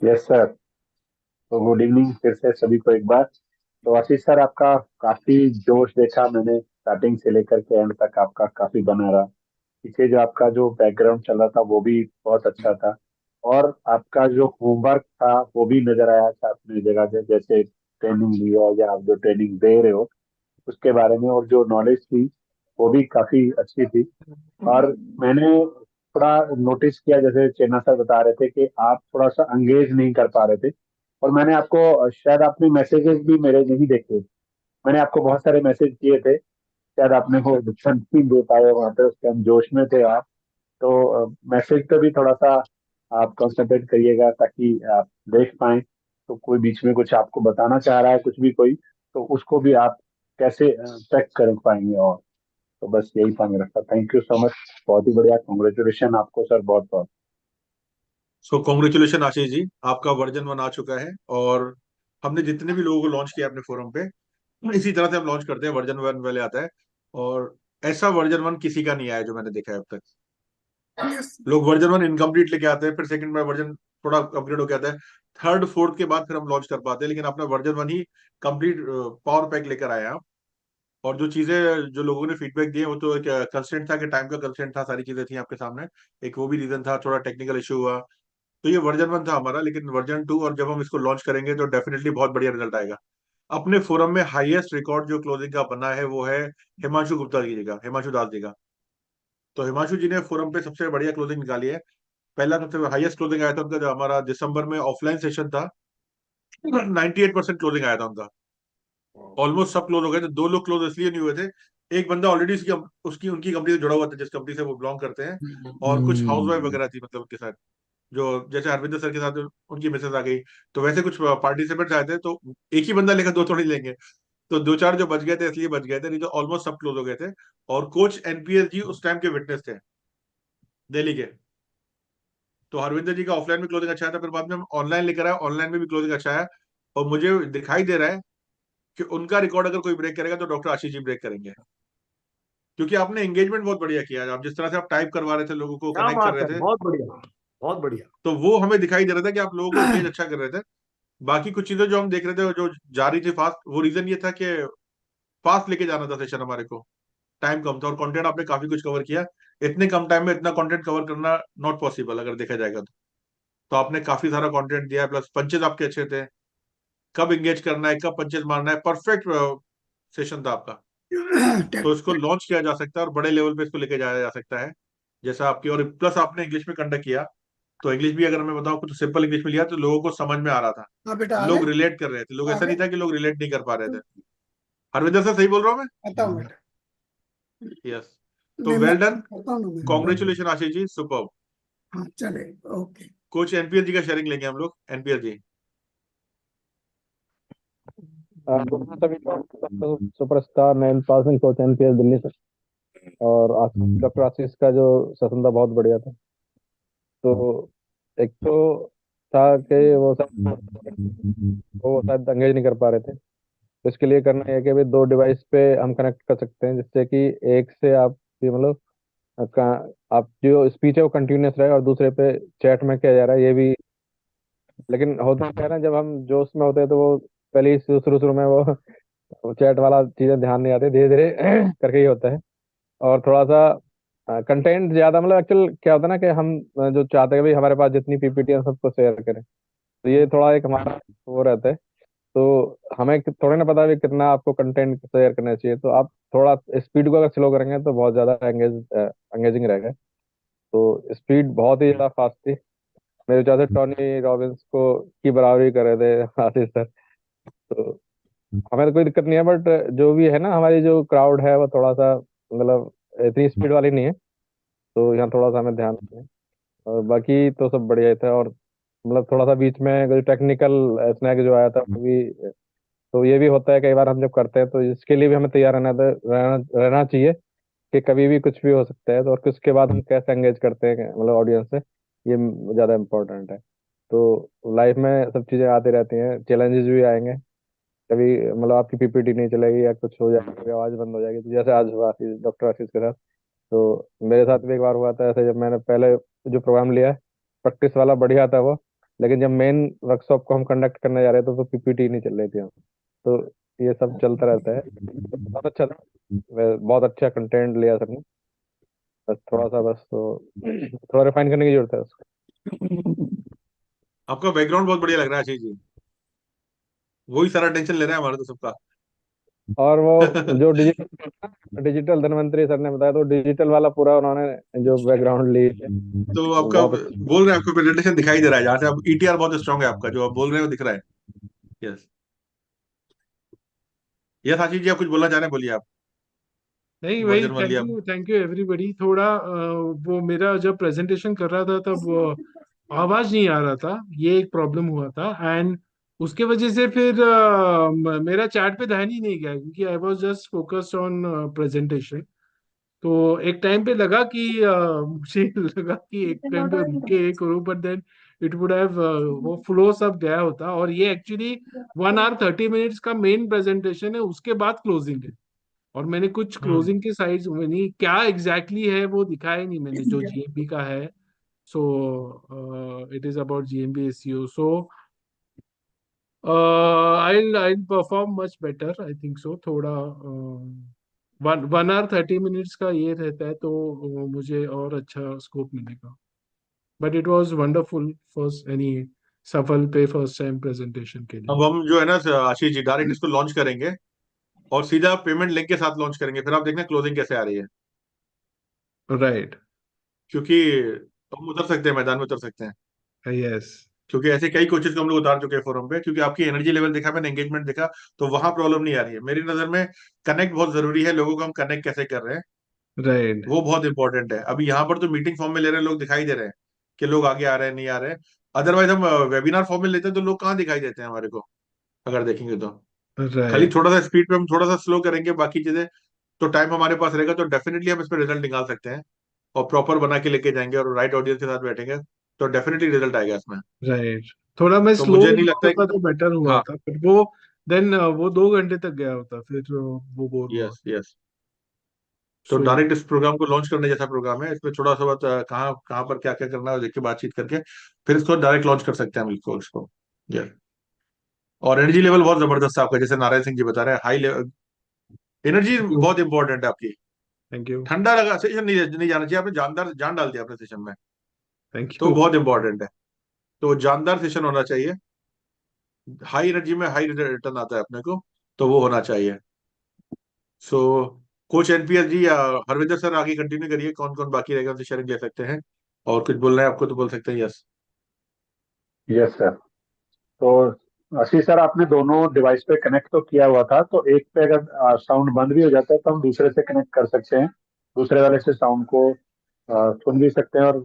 Yes sir. तो गुड इवनिंग फिर से सभी को एक बार. तो आशीष सर, आपका काफी जोश देखा मैंने, स्टार्टिंग से लेकर के एंड तक आपका काफी बना रहा. पीछे जो आपका जो बैकग्राउंड चल रहा था वो भी बहुत अच्छा था, और आपका जो होमवर्क था वो भी नजर आया था अपनी जगह से, जैसे ट्रेनिंग लिया या आप जो ट्रेनिंग दे रहे हो उसके बारे में, और जो नॉलेज थी वो भी काफी अच्छी थी. और मैंने थोड़ा नोटिस किया, जैसे चेन्ना सर बता रहे थे कि आप थोड़ा सा एंगेज नहीं कर पा रहे थे, और मैंने आपको, शायद आपने मैसेजेस भी मेरे नहीं देखे, मैंने आपको बहुत सारे मैसेज किए थे, शायद आपने वो रिस्पॉन्स नहीं दे पाए वहाँ पे, उस टाइम जोश में थे आप. तो मैसेज पे भी थोड़ा सा आप कंसंट्रेट करिएगा ताकि आप देख पाए. तो कोई बीच में कुछ आपको बताना चाह रहा है कुछ भी कोई, तो उसको भी आप कैसे चेक कर पाएंगे. और तो बस यही था मेरा sir. Thank you so much. बहुत ही बढ़िया. कॉन्ग्रेचुलेशन आपको सर, बहुत बहुत. सो कॉन्ग्रेचुलेशन आशीष जी, आपका वर्जन 1 आ चुका है. और हमने जितने भी लोगों को लॉन्च किया अपने फोरम पे, इसी तरह से हम लॉन्च करते हैं. वर्जन 1 पहले आता है, और ऐसा वर्जन 1 किसी का नहीं आया जो मैंने देखा है अब तक. लोग वर्जन 1 इनकम्प्लीट लेके आते हैं, फिर सेकंड में वर्जन थोड़ा अपग्रेड होके आता है, थर्ड फोर्थ के बाद फिर हम लॉन्च कर पाते हैं. लेकिन अपना वर्जन 1 ही कंप्लीट पावर पैक लेकर आए आप. और जो चीजें जो लोगों ने फीडबैक दिए वो तो एक कंस्ट्रेंट था कि टाइम का कंस्ट्रेंट था, सारी चीजें थी आपके सामने, एक वो भी रीजन था, थोड़ा टेक्निकल इशू हुआ. तो ये वर्जन 1 था हमारा. लेकिन वर्जन 2 और जब हम इसको लॉन्च करेंगे तो डेफिनेटली बहुत बढ़िया रिजल्ट आएगा. अपने फोरम में हाईएस्ट रिकॉर्ड जो क्लोजिंग का बना है वो है हिमांशु गुप्ता जी का, हिमांशु दास जी का. तो हिमांशु जी ने फोरम पे सबसे बढ़िया क्लोजिंग निकाली है. पहला सबसे हाईएस्ट क्लोजिंग आया था उनका जब हमारा दिसंबर में ऑफलाइन सेशन था. 98% क्लोजिंग आया था उनका. ऑलमोस्ट सब क्लोज हो गए थे. 2 लोग क्लोज इसलिए नहीं हुए थे, एक बंदा ऑलरेडी उसकी उनकी कंपनी से जुड़ा हुआ था जिस कंपनी से वो बिलोंग करते हैं, और कुछ हाउस वाइफ वगैरह थी मतलब उनके साथ, जो जैसे अरविंद सर के साथ उनकी मैसेज आ गई. तो वैसे कुछ पार्टिसिपेंट्स आए थे, तो एक ही बंदा लेकर 2 थोड़ी लेंगे. तो 2-4 जो बच गए थे इसलिए बच गए थे, नहीं तो ऑलमोस्ट सब क्लोज हो गए थे. और कोच एनपीएस जी उस टाइम के विटनेस थे दिल्ली के. तो हरविंदर जी का ऑफलाइन में क्लोजिंग अच्छा है था, फिर बाद में ऑनलाइन लेकर आए, ऑनलाइन में भी क्लोजिंग अच्छा है। और मुझे दिखाई दे रहा है कि उनका रिकॉर्ड अगर कोई ब्रेक करेगा तो डॉक्टर आशीष जी ब्रेक करेंगे, क्योंकि आपने एंगेजमेंट बहुत बढ़िया किया। आप जिस तरह से आप टाइप करवा रहे थे, लोगों को क्या कनेक्ट कर बात रहे है, थे, बहुत बढ़िया, बहुत बढ़िया। तो वो हमें दिखाई दे रहा था कि आप लोगों को एंगेज अच्छा कर रहे थे। बाकी कुछ चीजें जो हम देख रहे थे जो जा रही थी फास्ट, वो रीजन ये था कि फास्ट लेके जाना था सेशन हमारे को, टाइम कम था और कंटेंट आपने काफी कुछ कवर किया। इतने कम टाइम में इतना कंटेंट कवर करना नॉट पॉसिबल अगर देखा जाएगा तो आपने काफी सारा कंटेंट दिया है, प्लस पंचेज आपके अच्छे थे, कब एंगेज करना है, कब पंचेज मारना है, परफेक्ट सेशन था आपका। तो इसको लॉन्च किया जा सकता है और बड़े लेवल पे इसको लेके जाया जा सकता है जैसा आपकी। और प्लस आपने इंग्लिश में कंडक्ट किया, तो इंग्लिश भी अगर मैं बताऊं तो सिंपल इंग्लिश में लिया तो लोगों को समझ में आ रहा था, हाँ बेटा, आ लोग गए, रिलेट कर रहे थे, लोग आ ऐसा गए, नहीं था कि लोग रिलेट नहीं कर पा रहे थे। हरविंदर सर सही बोल रहा हूँ मैं? आता हूँ बेटा, यस। तो मैं वेल डन, करता हूँ ना मैं। Congratulation Ashish ji, super. हाँ चले, ओके। कोच एनपीएस जी का शेयरिंग लेंगे हम लोग, एनपीएस जी। सुपरस्टार नैन पासिंग कोच एनपीएस दिल्ली से, और डॉक्टर आशीष का जो सेशन था बहुत बढ़िया था। तो एक तो था कि वो शायद एंगेज नहीं कर पा रहे थे, तो इसके लिए करना है कि अभी दो डिवाइस पे हम कनेक्ट कर सकते हैं, जिससे कि एक से आप मतलब आप जो स्पीच है वो कंटिन्यूस रहे और दूसरे पे चैट में किया जा रहा है ये भी। लेकिन होता क्या है ना, जब हम जोश में होते हैं तो वो पहले ही शुरू शुरू में वो चैट वाला चीजें ध्यान नहीं आती, धीरे धीरे करके ही होता है। और थोड़ा सा कंटेंट ज्यादा मतलब एक्चुअल क्या होता है ना कि हम जो चाहते हैं कि भाई हमारे पास जितनी पीपीटी है सबको शेयर करें, तो ये थोड़ा एक हमारा वो रहता है। तो हमें थोड़ा ना पता भी कितना आपको कंटेंट शेयर करना चाहिए, तो आप थोड़ा स्पीड को अगर स्लो करेंगे तो बहुत ज्यादा एंगेजिंग रहेगा। तो स्पीड बहुत ही ज्यादा फास्ट थी, मेरे विचार से टॉनी रॉबिन्स को की बराबरी कर रहे थे आशीष सर। तो हमें तो कोई दिक्कत नहीं है, बट जो भी है ना हमारी जो क्राउड है वो थोड़ा सा मतलब इतनी स्पीड वाली नहीं है, तो यहाँ थोड़ा सा हमें ध्यान रखना है। और बाकी तो सब बढ़िया ही था। और मतलब थोड़ा सा बीच में टेक्निकल स्नैक जो आया था वो भी, तो ये भी होता है कई बार हम जब करते हैं, तो इसके लिए भी हमें तैयार रहना चाहिए कि कभी भी कुछ भी हो सकता है। तो और उसके बाद हम कैसे एंगेज करते हैं मतलब ऑडियंस से, ये ज़्यादा इम्पोर्टेंट है। तो लाइफ में सब चीज़ें आती रहती हैं, चैलेंजेस भी आएंगे कभी, मतलब आपकी पीपीटी नहीं चलेगी या कुछ हो जाएगा, कभी आवाज़ बंद हो जाएगी, तो जैसे आज हुआ डॉक्टर आशीष के साथ। तो मेरे साथ भी एक बार हुआ था ऐसे, जब मैंने पहले जो प्रोग्राम लिया है प्रैक्टिस वाला बढ़िया था वो, लेकिन जब मेन वर्कशॉप को हम कंडक्ट करने जा रहे थे तो पीपीटी नहीं चल रही थी। तो ये सब चलता रहता है। बहुत अच्छा था, बहुत अच्छा कंटेंट लिया सबने, बस थोड़ा सा बस तो थोड़ा रिफाइन करने की जरूरत है उसको। आपका बैकग्राउंड बहुत बढ़िया लग रहा है आशीष जी, वही सारा टेंशन ले रहा है हमारा तो सबका। और वो जो डिजिटल डिजिटल धनवंतरी सर ने बताया, तो डिजिटल वाला पूरा उन्होंने जो बैकग्राउंड ली है तो वो आपका बहुत अच्छा। बोल रहे हैं, आपको प्रेजेंटेशन दिखाई दे रहा है जहाँ से आप ईटीआर बहुत स्ट्रांग है आपका, जो आप बोल रहे हो दिख रहा है। यस, यस आशीष जी आप कुछ बोलना चाह रहे हैं, बोलिए आप। नहीं भाई, वर्जन वन लिया आपने। Thank you everybody. थोड़ा वो मेरा जब प्रेजेंटेशन कर रहा था तब आवाज नहीं आ रहा था, ये एक प्रॉब्लम हुआ था। एंड उसके वजह से फिर मेरा चैट पे ध्यान ही नहीं गया, क्योंकि I was just focused on presentation. तो एक टाइम पे लगा कि मुझे लगा कि एक टाइम पे रुक के करूं, but then it would have वो फ्लो सब गया होता। और ये एक्चुअली 1 hour 30 minutes का मेन प्रेजेंटेशन है, उसके बाद क्लोजिंग है। और मैंने कुछ क्लोजिंग के साइड्स में नहीं, क्या एग्जैक्टली exactly है वो दिखाया नहीं मैंने, जो जीएमबी का है। So it is about GMB SEO. So I'll perform much better, I think so। थोड़ा 1 hour 30 minutes का ये रहता है तो मुझे और अच्छा स्कोप मिलेगा। But it was wonderful first any सफल पे फर्स्ट टाइम प्रेजेंटेशन के लिए। अब हम जो है ना आशीष जी डायरेक्ट इसको लॉन्च करेंगे और सीधा पेमेंट लिंक के साथ लॉन्च करेंगे, फिर आप देखना क्लोजिंग कैसे आ रही है। राइट। क्योंकि हम उतर सकते हैं, मैदान में उतर सकते हैं, यस। क्योंकि ऐसे कई कोचेस को हम लोग उतार चुके हैं फोरम पे, क्योंकि आपकी एनर्जी लेवल देखा, मैंने एंगेजमेंट देखा, तो वहां प्रॉब्लम नहीं आ रही है मेरी नजर में। कनेक्ट बहुत जरूरी है, लोगों को हम कनेक्ट कैसे कर रहे हैं राइट। वो बहुत इंपॉर्टेंट है। अभी यहाँ पर तो मीटिंग फॉर्म में ले रहे हैं लोग, दिखाई दे रहे हैं कि लोग आगे आ रहे हैं नहीं आ रहे हैं। अदरवाइज हम वेबिनार फॉर्म में लेते हैं तो लोग कहाँ दिखाई देते हैं हमारे को, अगर देखेंगे तो। खाली राइट। थोड़ा सा स्पीड पे हम थोड़ा सा स्लो करेंगे, बाकी चीजें तो टाइम हमारे पास रहेगा, तो डेफिनेटली हम इस पर रिजल्ट निकाल सकते हैं और प्रॉपर बना के लेके जाएंगे और राइट ऑडियंस के साथ बैठेंगे तो डेफिनेटली रिजल्ट आएगा इसमें। राइट, थोड़ा मैं तो स्लो मुझे नहीं लगता होता तो बेटर हुआ हाँ, था, फिर वो देन वो 2 घंटे तक गया होता, फिर वो बोर हुआ। Yes yes. तो सो डायरेक्ट इस प्रोग्राम को लॉन्च करने जैसा प्रोग्राम है, इसमें थोड़ा सा बहुत कहाँ कहाँ पर क्या क्या करना है देख के बातचीत करके फिर इसको डायरेक्ट लॉन्च कर सकते हैं हम इसको। यस। और एनर्जी लेवल बहुत जबरदस्त है आपका, जैसे नारायण सिंह जी बता रहे हैं, हाई लेवल एनर्जी बहुत इंपॉर्टेंट है आपकी। थैंक यू, ठंडा लगा सेशन नहीं जाना चाहिए, आपने जानदार जान डाल दिया अपने सेशन में, थैंक तो यू। बहुत इंपॉर्टेंट है। तो जानदार सेशन होना चाहिए, हाई एनर्जी में हाई रिटर्न आता है अपने को, तो वो होना चाहिए। सो कोच एनपीएस जी या हरविंदर सर आगे कंटिन्यू करिए, कौन कौन बाकी रहेगा उनसे शेयरिंग ले सकते हैं, और कुछ बोलना है आपको तो बोल सकते हैं। Yes yes sir. तो आशीष सर, आपने दोनों डिवाइस पे कनेक्ट तो किया हुआ था, तो एक पे अगर साउंड बंद भी हो जाता है तो हम दूसरे से कनेक्ट कर सकते हैं, दूसरे वाले से साउंड को सुन भी सकते हैं और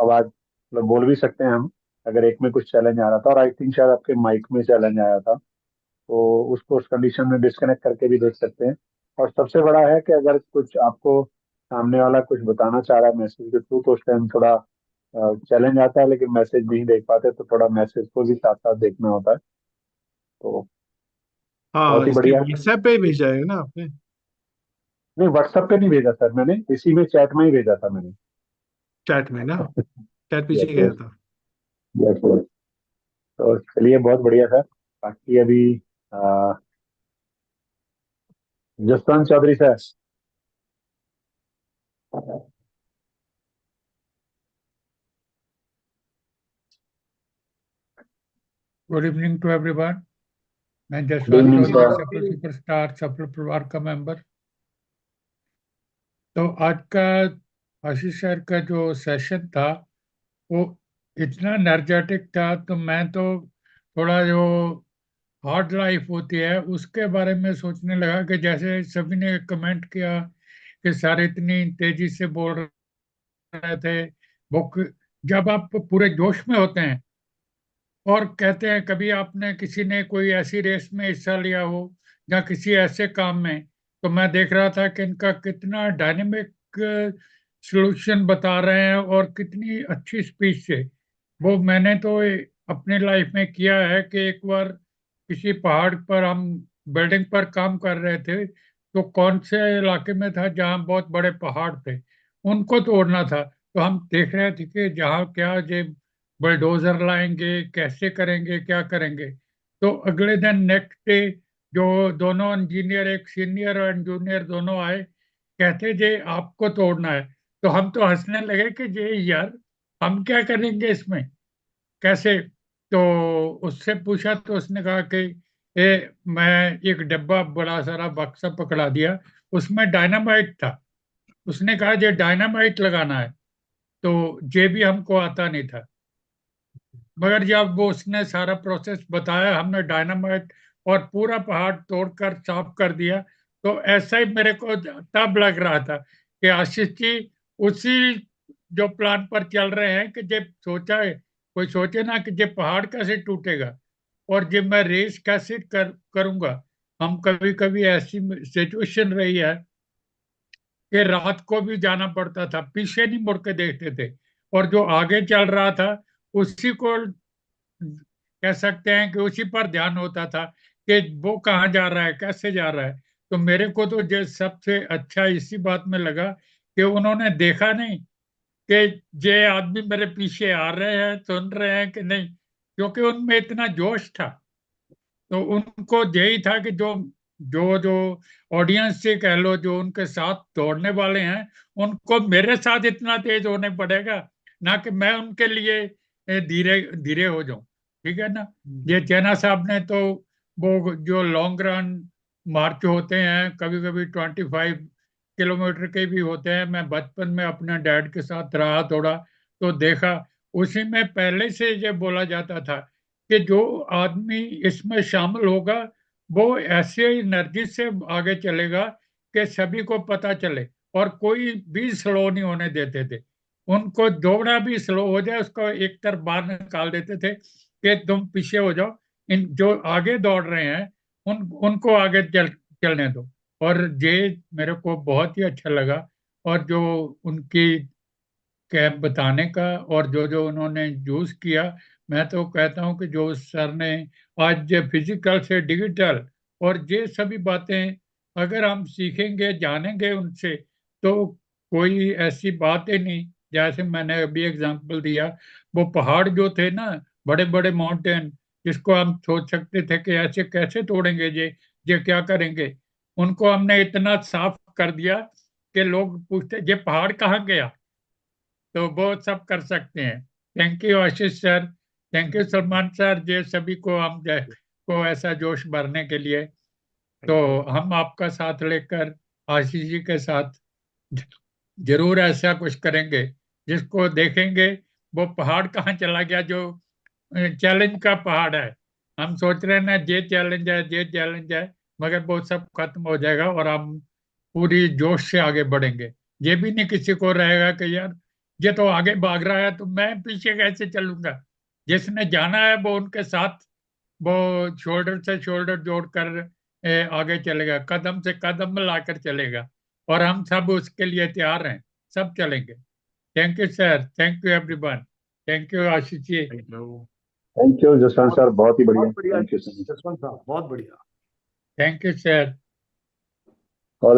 आवाज मतलब बोल भी सकते हैं हम, अगर एक में कुछ चैलेंज आ रहा था। और आई थिंक शायद आपके माइक में चैलेंज आया था, तो उसको उस कंडीशन में डिस्कनेक्ट करके भी देख सकते हैं। और सबसे बड़ा है कि अगर कुछ आपको सामने वाला कुछ बताना चाह रहा है मैसेज के थ्रू, तो उस टाइम थोड़ा चैलेंज आता है, लेकिन मैसेज नहीं देख पाते, तो थोड़ा मैसेज को भी साथ साथ देखना होता है। तो हाँ, बहुत ही इसके बढ़िया। व्हाट्सएप पे ही भेजा है ना आपने? नहीं, व्हाट्सएप पे नहीं भेजा सर मैंने, इसी में चैट में ही भेजा था मैंने। चैट में ना, चैट पीछे यस गया यस था। Yes yes. तो चलिए, बहुत बढ़िया सर। बाकी अभी अ, Jaswant Chaudhary sir. Good evening to everyone. मैं good Jaswant evening Chaudhary, sir. सफल सुपरस्टार सफल परिवार का मेंबर। तो आज का आशीष सर का जो सेशन था वो इतना एनर्जेटिक था, तो मैं तो थोड़ा जो हार्ड लाइफ होती है उसके बारे में सोचने लगा कि जैसे सभी ने कमेंट किया कि सर इतनी तेजी से बोल रहे थे, बुक जब आप पूरे जोश में होते हैं और कहते हैं, कभी आपने किसी ने कोई ऐसी रेस में हिस्सा लिया हो या किसी ऐसे काम में, तो मैं देख रहा था कि इनका कितना डायनेमिक सॉल्यूशन बता रहे हैं और कितनी अच्छी स्पीच से। वो मैंने तो अपने लाइफ में किया है कि एक बार किसी पहाड़ पर हम बिल्डिंग पर काम कर रहे थे, तो कौन से इलाके में था जहाँ बहुत बड़े पहाड़ थे, उनको तोड़ना था। तो हम देख रहे थे कि जहाँ क्या ये बुलडोजर लाएंगे, कैसे करेंगे, क्या करेंगे। तो अगले दिन नेक्स्ट डे जो दोनों इंजीनियर, एक सीनियर और जूनियर दोनों आए, कहते जे आपको तोड़ना है। तो हम तो हंसने लगे कि ये यार हम क्या करेंगे इसमें, कैसे। तो उससे पूछा तो उसने कहा कि मैं एक डब्बा बड़ा सारा बक्सा पकड़ा दिया, उसमें डायनामाइट था। उसने कहा ये डायनामाइट लगाना है, तो ये भी हमको आता नहीं था। मगर जब वो उसने सारा प्रोसेस बताया, हमने डायनामाइट और पूरा पहाड़ तोड़कर साफ कर दिया। तो ऐसा ही मेरे को तब लग रहा था कि आशीष जी उसी जो प्लान पर चल रहे हैं कि जब सोचा है, कोई सोचे ना कि ये पहाड़ कैसे टूटेगा और ये मैं रेस कैसे करूंगा। हम कभी कभी ऐसी सिचुएशन रही है कि रात को भी जाना पड़ता था, पीछे नहीं मुड़ के देखते थे, और जो आगे चल रहा था उसी को कह सकते हैं कि उसी पर ध्यान होता था कि वो कहाँ जा रहा है, कैसे जा रहा है। तो मेरे को तो जो सबसे अच्छा इसी बात में लगा कि उन्होंने देखा नहीं कि ये आदमी मेरे पीछे आ रहे हैं, सुन रहे हैं कि नहीं, क्योंकि उनमें इतना जोश था। तो उनको यही था कि जो जो जो ऑडियंस से कह लो, जो उनके साथ दौड़ने वाले हैं, उनको मेरे साथ इतना तेज होने पड़ेगा, ना कि मैं उनके लिए धीरे धीरे हो जाऊं। ठीक है ना। ये चैना साहब ने तो वो जो लॉन्ग रन मार्च होते हैं, कभी कभी 25 किलोमीटर के भी होते हैं, मैं बचपन में अपने डैड के साथ रहा थोड़ा, तो देखा। उसी में पहले से ये बोला जाता था कि जो आदमी इसमें शामिल होगा वो ऐसे एनर्जी से आगे चलेगा कि सभी को पता चले, और कोई भी स्लो नहीं होने देते थे। उनको दौड़ना भी स्लो हो जाए उसको एक तरफ बाहर निकाल देते थे कि तुम पीछे हो जाओ, इन जो आगे दौड़ रहे हैं उनको आगे चलने दो। और ये मेरे को बहुत ही अच्छा लगा। और जो उनकी कैप बताने का और जो जो उन्होंने यूज किया। मैं तो कहता हूँ कि जो सर ने आज फिजिकल से डिजिटल और ये सभी बातें अगर हम सीखेंगे जानेंगे उनसे तो कोई ऐसी बात ही नहीं। जैसे मैंने अभी एग्जांपल दिया, वो पहाड़ जो थे ना, बड़े बड़े माउंटेन, जिसको हम सोच सकते थे कि ऐसे कैसे तोड़ेंगे, ये क्या करेंगे, उनको हमने इतना साफ कर दिया कि लोग पूछते ये पहाड़ कहाँ गया। तो वो सब कर सकते हैं। Thank you Ashish sir, thank you Salman sir, ये सभी को हम को ऐसा जोश भरने के लिए। तो हम आपका साथ लेकर आशीष जी के साथ जरूर ऐसा कुछ करेंगे जिसको देखेंगे वो पहाड़ कहाँ चला गया, जो चैलेंज का पहाड़ है। हम सोच रहे हैं ना ये चैलेंज है, ये चैलेंज है, मगर वो सब खत्म हो जाएगा और हम पूरी जोश से आगे बढ़ेंगे। ये भी नहीं किसी को रहेगा कि यार ये तो आगे भाग रहा है तो मैं पीछे कैसे चलूंगा। जिसने जाना है वो उनके साथ, वो शोल्डर से शोल्डर जोड़कर आगे चलेगा, कदम से कदम मिलाकर चलेगा, और हम सब उसके लिए तैयार हैं, सब चलेंगे। Thank you sir, thank you everyone, thank you Ashish ji. Thank you Jaswant sir, बहुत ही बढ़िया, बहुत बढ़िया thank you so much. Jaswant साहब, बहुत बढ़िया। Thank you sir. और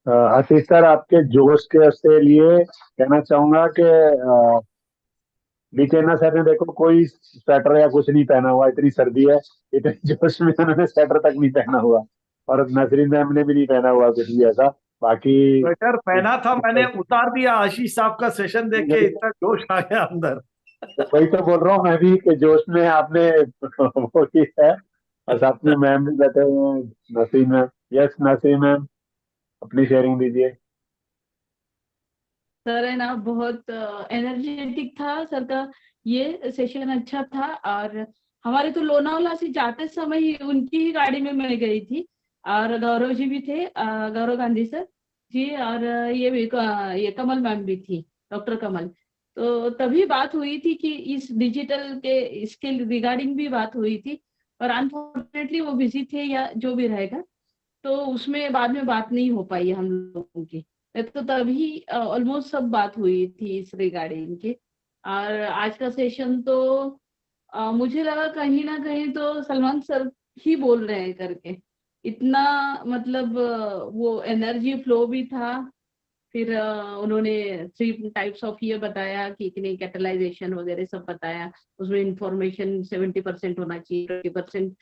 आशीष सर, आपके जोश के उसके लिए कहना चाहूंगा कि बीचेना सर ने देखो कोई स्वेटर या कुछ नहीं पहना हुआ, इतनी सर्दी है, इतनी जोश में उन्होंने स्वेटर तक नहीं पहना हुआ, और नसरीन मैम ने भी नहीं पहना हुआ कुछ भी ऐसा। बाकी स्वेटर पहना था, मैंने उतार दिया आशीष साहब का सेशन देख के, इतना जोश आ गया अंदर। वही तो बोल रहा हूँ मैं भी कि जोश में आपने वो किया है। और साथ में मैम भी बैठे हुए हैं, Naseem ma'am. Yes Naseem ma'am, अपनी शेयरिंग दीजिए। सर है ना, बहुत एनर्जेटिक था सर का, ये सेशन अच्छा था। और हमारे तो लोनावाला से जाते समय ही उनकी ही गाड़ी में मैं गई थी, और गौरव जी भी थे, गौरव गांधी सर जी, और ये भी ये कमल मैम भी थी, डॉक्टर कमल। तो तभी बात हुई थी कि इस डिजिटल के इसके रिगार्डिंग भी बात हुई थी, और अनफॉर्चुनेटली वो बिजी थे या जो भी रहेगा, तो उसमें बाद में बात नहीं हो पाई हम लोगों की। तो तभी ऑलमोस्ट सब बात हुई थी इस रिगार्डिंग के। और आज का सेशन तो मुझे लगा कहीं ना कहीं तो सलमान सर ही बोल रहे हैं करके, इतना मतलब वो एनर्जी फ्लो भी था। फिर उन्होंने 3 टाइप्स ऑफ ये बताया कि कितनी कैटलाइजेशन वगैरह सब बताया। उसमें इंफॉर्मेशन 70% होना चाहिए, 20%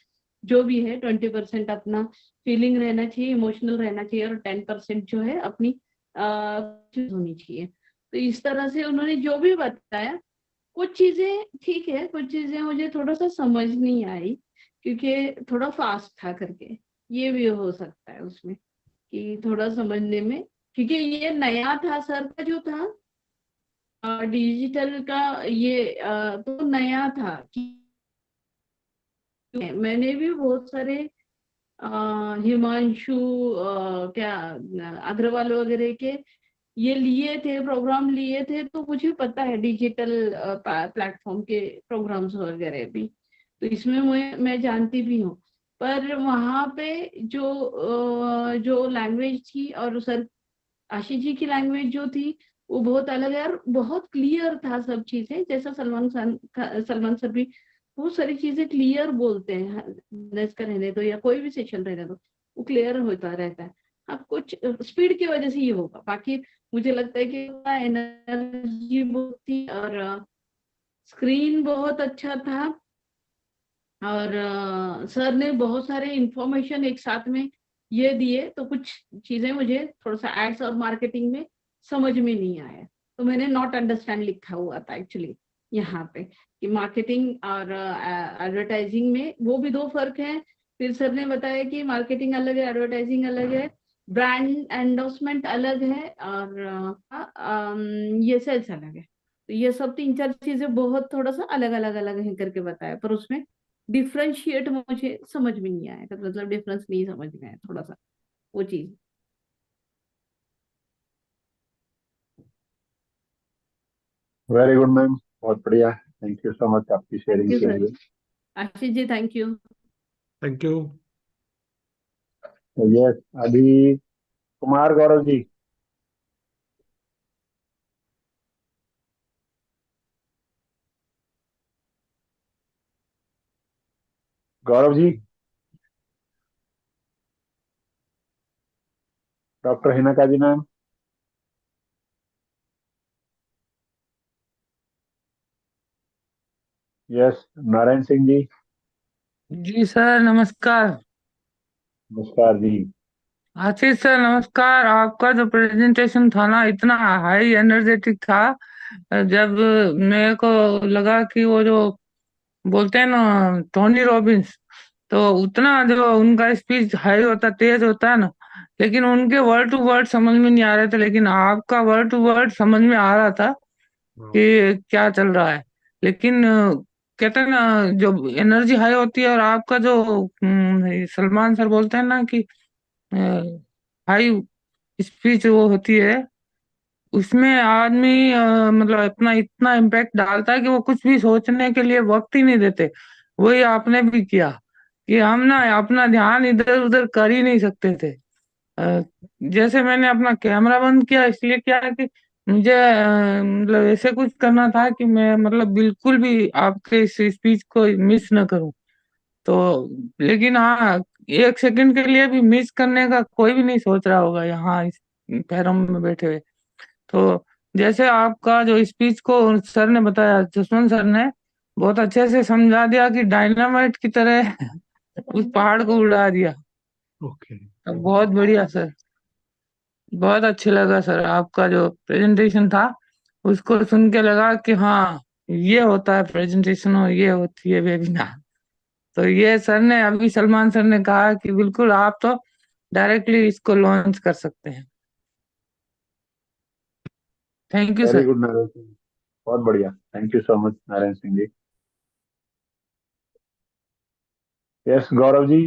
जो भी है, 20% अपना फीलिंग रहना चाहिए, इमोशनल रहना चाहिए, और 10% जो है अपनी होनी चाहिए। तो इस तरह से उन्होंने जो भी बताया, कुछ चीजें ठीक है, कुछ चीजें मुझे थोड़ा सा समझ नहीं आई क्योंकि थोड़ा फास्ट था करके, ये भी हो सकता है उसमें कि थोड़ा समझने में, क्योंकि ये नया था सर का जो था डिजिटल का, ये तो नया था कि मैंने भी बहुत सारे हिमांशु क्या अग्रवाल वगैरह के ये लिए थे, प्रोग्राम लिए थे, तो मुझे पता है डिजिटल प्लेटफॉर्म के प्रोग्राम्स वगैरह भी, तो इसमें मैं जानती भी हूँ। पर वहाँ पे जो लैंग्वेज थी, और सर आशीष जी की लैंग्वेज जो थी वो बहुत अलग है, और बहुत क्लियर था सब चीजें, जैसा सलमान सर भी बहुत सारी चीजें क्लियर बोलते हैं। बिजनेस का रहने दो या कोई भी सेशन रहने दो, वो क्लियर होता रहता है। हाँ, कुछ स्पीड की वजह से ये होगा, बाकी मुझे लगता है कि एनर्जी बहुत थी, और स्क्रीन बहुत अच्छा था, और सर ने बहुत सारे इंफॉर्मेशन एक साथ में ये दिए, तो कुछ चीजें मुझे थोड़ा सा एड्स और मार्केटिंग में समझ में नहीं आया, तो मैंने नॉट अंडरस्टैंड लिखा हुआ था एक्चुअली यहाँ पे, कि मार्केटिंग और एडवर्टाइजिंग में वो भी 2 फर्क है। फिर सर ने बताया कि मार्केटिंग अलग है, एडवर्टाइजिंग अलग है, ब्रांड एंडोर्समेंट अलग है, और ये सेल्स अलग है। तो ये सब 3-4 चीजें बहुत थोड़ा सा अलग अलग अलग है करके बताया, पर उसमें डिफ्रेंशिएट मुझे समझ में नहीं आया, मतलब डिफरेंस नहीं समझ में आया थोड़ा सा वो चीज। वेरी गुड मैम, बहुत बढ़िया, थैंक यू सो मच आपकी थैंक शेयरिंग यू के सर, लिए। आशीष ji thank you. Thank you. तो ये अभी Kumar Gaurav ji. Gaurav ji, doctor Hina ji ma'am, yes, Narayan Singh जी, जी सर नमस्कार। नमस्कार जी। आशीष सर नमस्कार। आपका जो प्रेजेंटेशन था ना इतना हाई एनर्जेटिक था, जब मेरे को लगा कि वो जो बोलते हैं ना टोनी रॉबिन्स, तो उतना जो उनका स्पीच हाई होता तेज होता है ना, लेकिन उनके वर्ड टू वर्ड समझ में नहीं आ रहे थे, लेकिन आपका वर्ड टू वर्ड समझ में आ रहा था कि क्या चल रहा है। लेकिन कहते हैं ना जो एनर्जी हाई होती है, और आपका जो सलमान सर बोलते हैं ना कि हाई स्पीच वो होती है, उसमें आदमी मतलब अपना इतना इम्पैक्ट डालता है कि वो कुछ भी सोचने के लिए वक्त ही नहीं देते। वही आपने भी किया कि हम ना अपना ध्यान इधर उधर कर ही नहीं सकते थे। अ, जैसे मैंने अपना कैमरा बंद किया इसलिए किया कि मुझे मतलब ऐसे कुछ करना था कि मैं मतलब बिल्कुल भी आपके इस स्पीच को मिस न करूं। तो लेकिन हाँ, एक सेकंड के लिए भी मिस करने का कोई भी नहीं सोच रहा होगा यहाँ इस पैरों में बैठे हुए। तो जैसे आपका जो स्पीच को सर ने बताया, जसवंत सर ने बहुत अच्छे से समझा दिया कि डायनामाइट की तरह उस पहाड़ को उड़ा दिया। ओके, तो बहुत बढ़िया सर, बहुत अच्छे लगा सर आपका जो प्रेजेंटेशन था। उसको सुन के लगा कि हाँ, ये होता है प्रेजेंटेशन और ये होती है वेबिनार। तो ये सर ने अभी सलमान सर ने कहा कि बिल्कुल आप तो डायरेक्टली इसको लॉन्च कर सकते हैं। Thank you very sir. Good Narayan Singh, बहुत बढ़िया, thank you so much Narayan Singh ji. Yes Gaurav ji,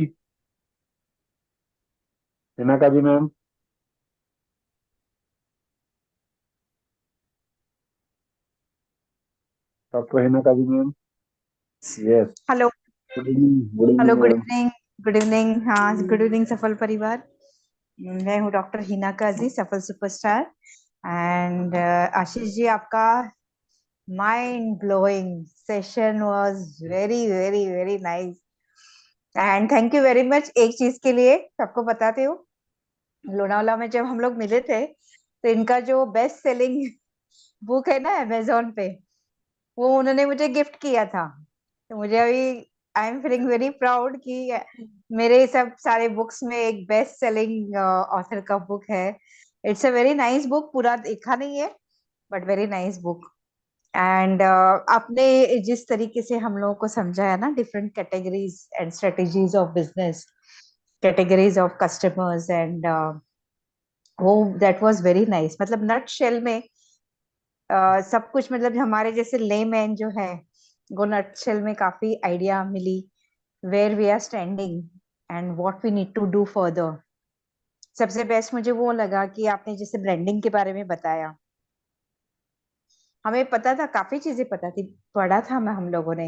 Hina ji ma'am, doctor Hina ji ma'am, yes, hello good evening, good hello evening good ma'am. Evening. Good evening, हाँ गुड इवनिंग सफल परिवार। मैं हूँ डॉक्टर हिना काजी, सफल सुपरस्टार। एंड आशीष जी, आपका mind blowing session was very very very nice and thank you very much. एक चीज के लिए सबको बताते हो, लोनावाला में जब हम लोग मिले थे तो इनका जो बेस्ट सेलिंग बुक है ना अमेजोन पे, वो उन्होंने मुझे गिफ्ट किया था। तो मुझे अभी I am feeling very proud कि मेरे सब सारे बुक्स में एक बेस्ट सेलिंग ऑथर का बुक है। It's a very nice book, पूरा देखा नहीं है but very nice book. And आपने जिस तरीके से हम लोगों को समझाया ना, different categories and strategies of business, categories of customers and वो दैट वाज वेरी नाइस। मतलब नट शेल में सब कुछ, मतलब हमारे जैसे लेमैन जो है वो नटशेल में काफी आइडिया मिली, where we are standing and what we need to do further. सबसे बेस्ट मुझे वो लगा कि आपने जैसे ब्रांडिंग के बारे में बताया। हमें पता था, काफी चीजें पता थी, पढ़ा था हम लोगों ने,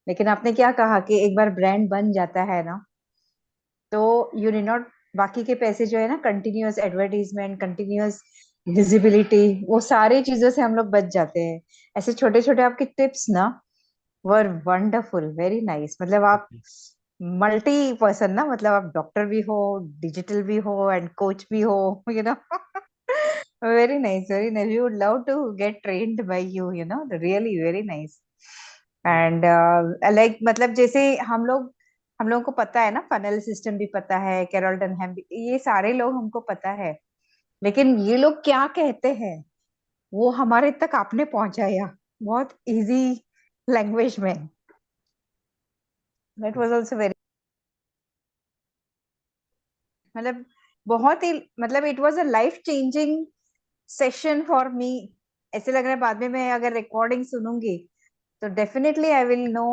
लेकिन आपने क्या कहा कि एक बार ब्रांड बन जाता है ना, तो यू नीड नॉट, बाकी के पैसे जो है ना, कंटिन्यूअस एडवर्टीजमेंट, कंटिन्यूअस विजिबिलिटी, वो सारी चीजों से हम लोग बच जाते हैं। ऐसे छोटे छोटे आपके टिप्स ना वर वंडरफुल, वेरी नाइस। मतलब आप मल्टी पर्सन ना, मतलब आप डॉक्टर भी हो, डिजिटल भी हो एंड कोच भी हो, you know. Very nice, very nice. We would love to get trained by you, you know, really very nice. And like मतलब जैसे हम लोगों को पता है ना, फनल सिस्टम भी पता है, कैरोल डनहैम भी, ये सारे लोग हमको पता है, लेकिन ये लोग क्या कहते हैं वो हमारे तक आपने पहुंचाया बहुत इजी लैंग्वेज में। दैट वाज आल्सो वेरी, मतलब बहुत ही, मतलब it was a life changing session for me. ऐसे लग रहा है बाद में मैं अगर रिकॉर्डिंग सुनूंगी तो डेफिनेटली आई विल नो।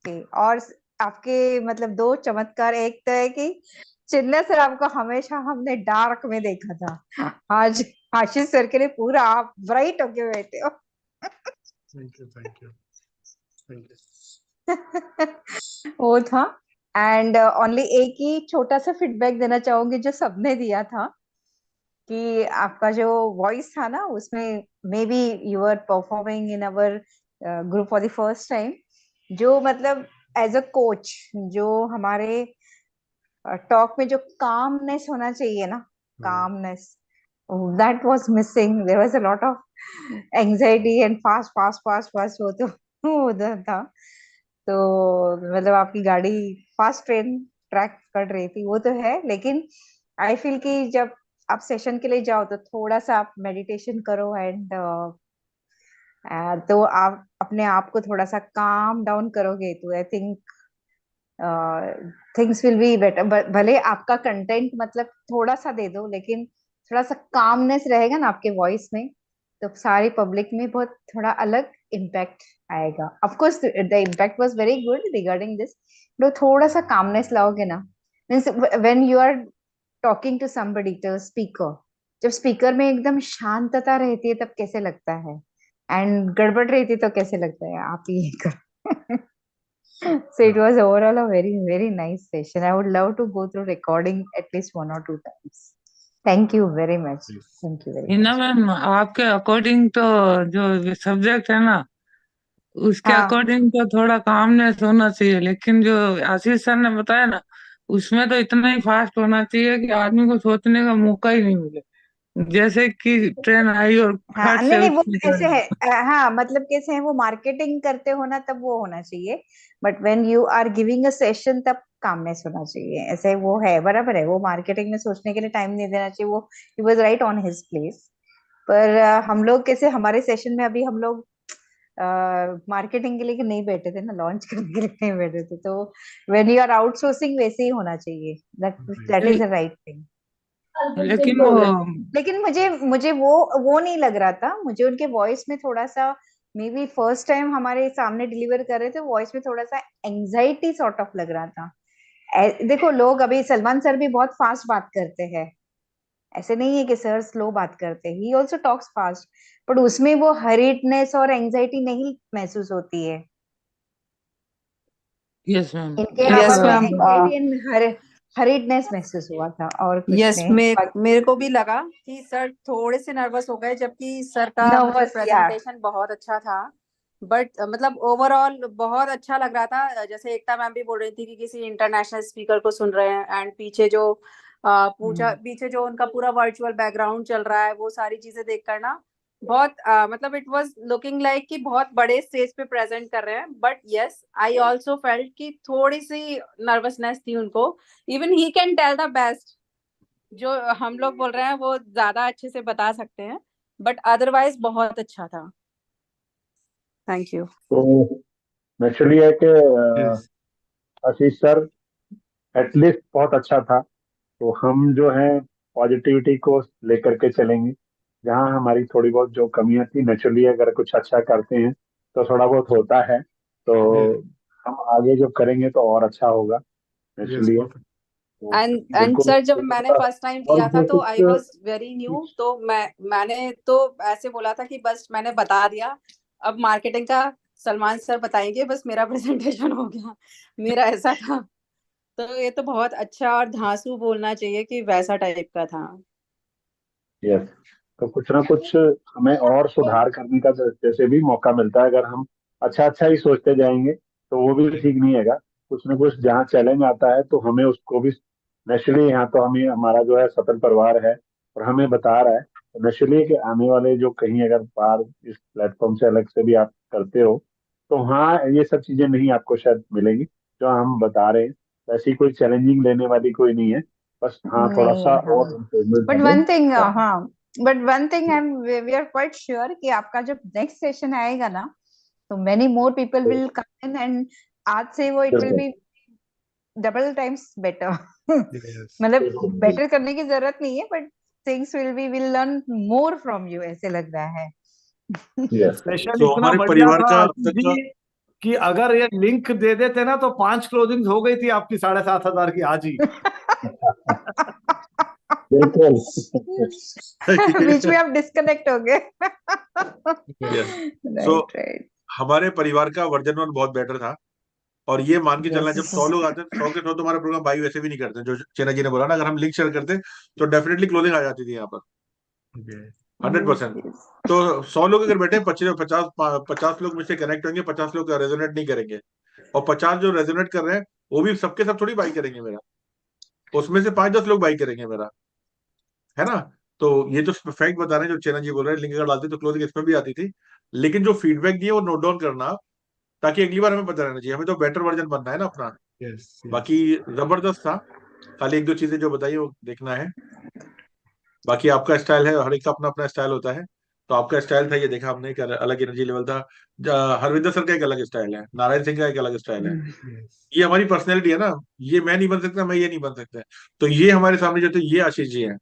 और आपके मतलब दो चमत्कार, एक तो है कि चिन्ना सर आपको हमेशा हमने डार्क में देखा था, आज आशीष सर के लिए पूरा आप ब्राइट होके बैठे हो। Thank you, thank you, thank you. वो था। एंड ओनली एक ही छोटा सा फीडबैक देना चाहूंगी जो सबने दिया था, कि आपका जो वॉइस था ना, उसमें maybe you are performing in our group for the first time, जो मतलब एज अ कोच जो हमारे टॉक में जो कामनेस होना चाहिए ना, calmness, that was missing. There was a lot of anxiety and fast वो तो उधर था। तो मतलब आपकी गाड़ी फास्ट ट्रेन ट्रैक कर रही थी वो तो है, लेकिन आई फील कि जब आप सेशन के लिए जाओ तो थोड़ा सा आप मेडिटेशन करो एंड तो आप अपने आप को थोड़ा सा काम डाउन करोगे तो I think things will be better. भले आपका कंटेंट मतलब थोड़ा सा दे दो, लेकिन थोड़ा सा कामनेस रहेगा ना आपके वॉइस में, तो सारी पब्लिक में बहुत थोड़ा अलग इम्पैक्ट आएगा। Of course the impact was very good regarding this, तो थोड़ा सा कामनेस लाओगे ना, means when you are talking to somebody, तो स्पीकर, जब स्पीकर में एकदम शांतता रहती है तब कैसे लगता है, एंड गड़बड़ रहती है तो कैसे लगता है, आप ये करो। So it was overall a very nice session. I would love to go through recording at least 1 or 2 times. Thank you very much. Thank you very Hina much. Ma'am, आपके अकॉर्डिंग तो जो सब्जेक्ट है ना उसके हाँ अकॉर्डिंग तो थोड़ा calmness होना चाहिए, लेकिन जो आशीष सर ने बताया ना उसमें तो इतना ही फास्ट होना चाहिए कि आदमी को सोचने का मौका ही नहीं मिले, जैसे कि ट्रेन आई और हाँ, फट नहीं से नहीं वो उसमें ऐसे चढ़ है। गए। हाँ मतलब कैसे है, वो मार्केटिंग करते हो ना तब वो होना चाहिए, but when you are giving a session तब कामनेस होना चाहिए, ऐसे वो है, बराबर है। वो मार्केटिंग में सोचने के लिए टाइम नहीं देना चाहिए, वो he was right on his place. पर हम लोग कैसे, हमारे सेशन में अभी हम लोग मार्केटिंग के लिए नहीं बैठे थे ना, लॉन्च करने के लिए नहीं बैठे थे, तो व्हेन यू आर आउटसोर्सिंग वैसे ही होना चाहिए, that is the right thing. लेकिन वो लेकिन मुझे मुझे वो नहीं लग रहा था, मुझे उनके वॉइस में थोड़ा सा, मे बी फर्स्ट टाइम हमारे सामने डिलीवर कर रहे थे, वॉइस में थोड़ा सा एंजाइटी सॉर्ट ऑफ लग रहा था। देखो लोग, अभी सलमान सर भी बहुत फास्ट बात करते हैं, ऐसे नहीं है कि सर स्लो बात करते, he also talks fast, but उसमें वो हरीडनेस और एंजाइटी नहीं महसूस होती है। यस मैम, इनके एक आवाज में एंजाइटी एंड हरीडनेस महसूस हुआ था, और कुछ यस, नहीं। मेरे को भी लगा कि सर थोड़े से नर्वस हो गए, जबकि सर का मतलब नर्वस या प्रेजेंटेशन बहुत अच्छा था, बट मतलब ओवरऑल बहुत अच्छा लग रहा था। जैसे एकता मैम भी बोल रही थी कि किसी इंटरनेशनल स्पीकर को सुन रहे हैं, एंड पीछे जो पीछे जो उनका पूरा वर्चुअल बैकग्राउंड चल रहा है, वो सारी चीजें देखकर ना बहुत मतलब इट वाज लुकिंग लाइक कि बहुत बड़े स्टेज पे प्रेजेंट कर रहे हैं। But yes, I also felt कि थोड़ी सी नर्वसनेस थी उनको। Even he can tell the best, जो हम लोग बोल रहे हैं वो ज्यादा अच्छे से बता सकते हैं, बट अदरवाइज बहुत अच्छा था। Thank you. तो नेचुरली है कि आशीष सर एटलीस्ट बहुत अच्छा था, तो हम जो है पॉजिटिविटी को लेकर के चलेंगे। जहाँ हमारी थोड़ी बहुत जो कमियां थी, नेचुरली अगर कुछ अच्छा करते हैं तो थोड़ा बहुत होता है, तो हम आगे जो करेंगे तो और अच्छा होगा नेचुरली। तो एंड बिल्कुल सर जब मैंने फर्स्ट टाइम और दिया था तो आई बेसिक वाज वेरी न्यू, तो मैंने तो ऐसे बोला था कि बस मैंने बता दिया, अब मार्केटिंग का सलमान सर बताएंगे, बस मेरा प्रेजेंटेशन हो गया, मेरा ऐसा था। तो ये तो बहुत अच्छा और धांसू बोलना चाहिए कि वैसा टाइप का था। यस, तो कुछ ना कुछ हमें और सुधार करने का जैसे भी मौका मिलता है, अगर हम अच्छा अच्छा ही सोचते जाएंगे तो वो भी ठीक नहीं है। कुछ ना कुछ जहाँ चैलेंज आता है तो हमें उसको भी नेचुरली, यहाँ तो हमें हमारा जो है सफल परिवार है और हमें बता रहा है, तो नेचुरली कि आने वाले जो कहीं अगर बाहर इस प्लेटफॉर्म से अलग से भी आप करते हो तो हाँ ये सब चीजें नहीं आपको शायद मिलेंगी जो हम बता रहे हैं। तो ऐसी कोई चैलेंजिंग लेने वाली कोई नहीं है, बस हाँ थोड़ा नहीं सा है, हाँ। और इम्प्रूवमेंट बट हमें वन थिंग, करना। हाँ, but one thing I am, we are quite sure कि आपका जब नेक्स्ट सेशन आएगा ना, तो many more people will come in, and आज से वो it will be double times better. मतलब बेटर करने की जरूरत नहीं है, but things will learn more from you, ऐसे लग रहा है। सेशन तो इतना हमारे बढ़िया परिवार था का अब आशीष तक का जी कि अगर ये लिंक दे देते ना तो 5 क्लोजिंग हो गई थी आपकी 7,500 की आज ही। बिल्कुल। बीच में आप डिस्कनेक्ट हो गए। यस, सो राइट राइट। हमारे परिवार का वर्जन 1 बहुत बेटर था, और ये मान के चलना जब 100 लोग आते हैं, 100 के 100 तो हमारा प्रोग्राम भाई वैसे भी नहीं करते, जो चेना जी ने बोला ना, अगर हम लिंक शेयर करते तो डेफिनेटली क्लोजिंग आ जाती थी यहाँ पर 100%। तो 100 लोग अगर बैठे, 50 लोग मुझसे कनेक्ट होंगे, 50 लोग रेजोनेट नहीं करेंगे। और 50 जो रेजोनेट कर रहे हैं वो भी सबके सब थोड़ी बाई करेंगे मेरा, उसमें से 5-10 लोग बाई करेंगे मेरा, है ना। तो ये जो फैक्ट बता रहे हैं जो चेना जी बोल रहे हैं, लिंक अगर डालते तो क्लोजिंग इसमें भी आती थी, लेकिन जो फीडबैक दिए वो नोट डाउन करना आप, ताकि अगली बार हमें पता रहना चाहिए, हमें तो बेटर वर्जन बनना है ना अपना। यस बाकी जबरदस्त था, खाली एक दो चीजें जो बताई वो देखना है। बाकी आपका स्टाइल है, हर एक का अपना अपना स्टाइल होता है, तो आपका स्टाइल था ये देखा हमने कि अलग एनर्जी लेवल था। हरविंदर सर का एक अलग स्टाइल है, नारायण सिंह का एक अलग स्टाइल है, ये हमारी पर्सनैलिटी है ना, ये मैं नहीं बन सकता, मैं ये नहीं बन सकता, तो ये हमारे सामने जो थे ये आशीष जी हैं,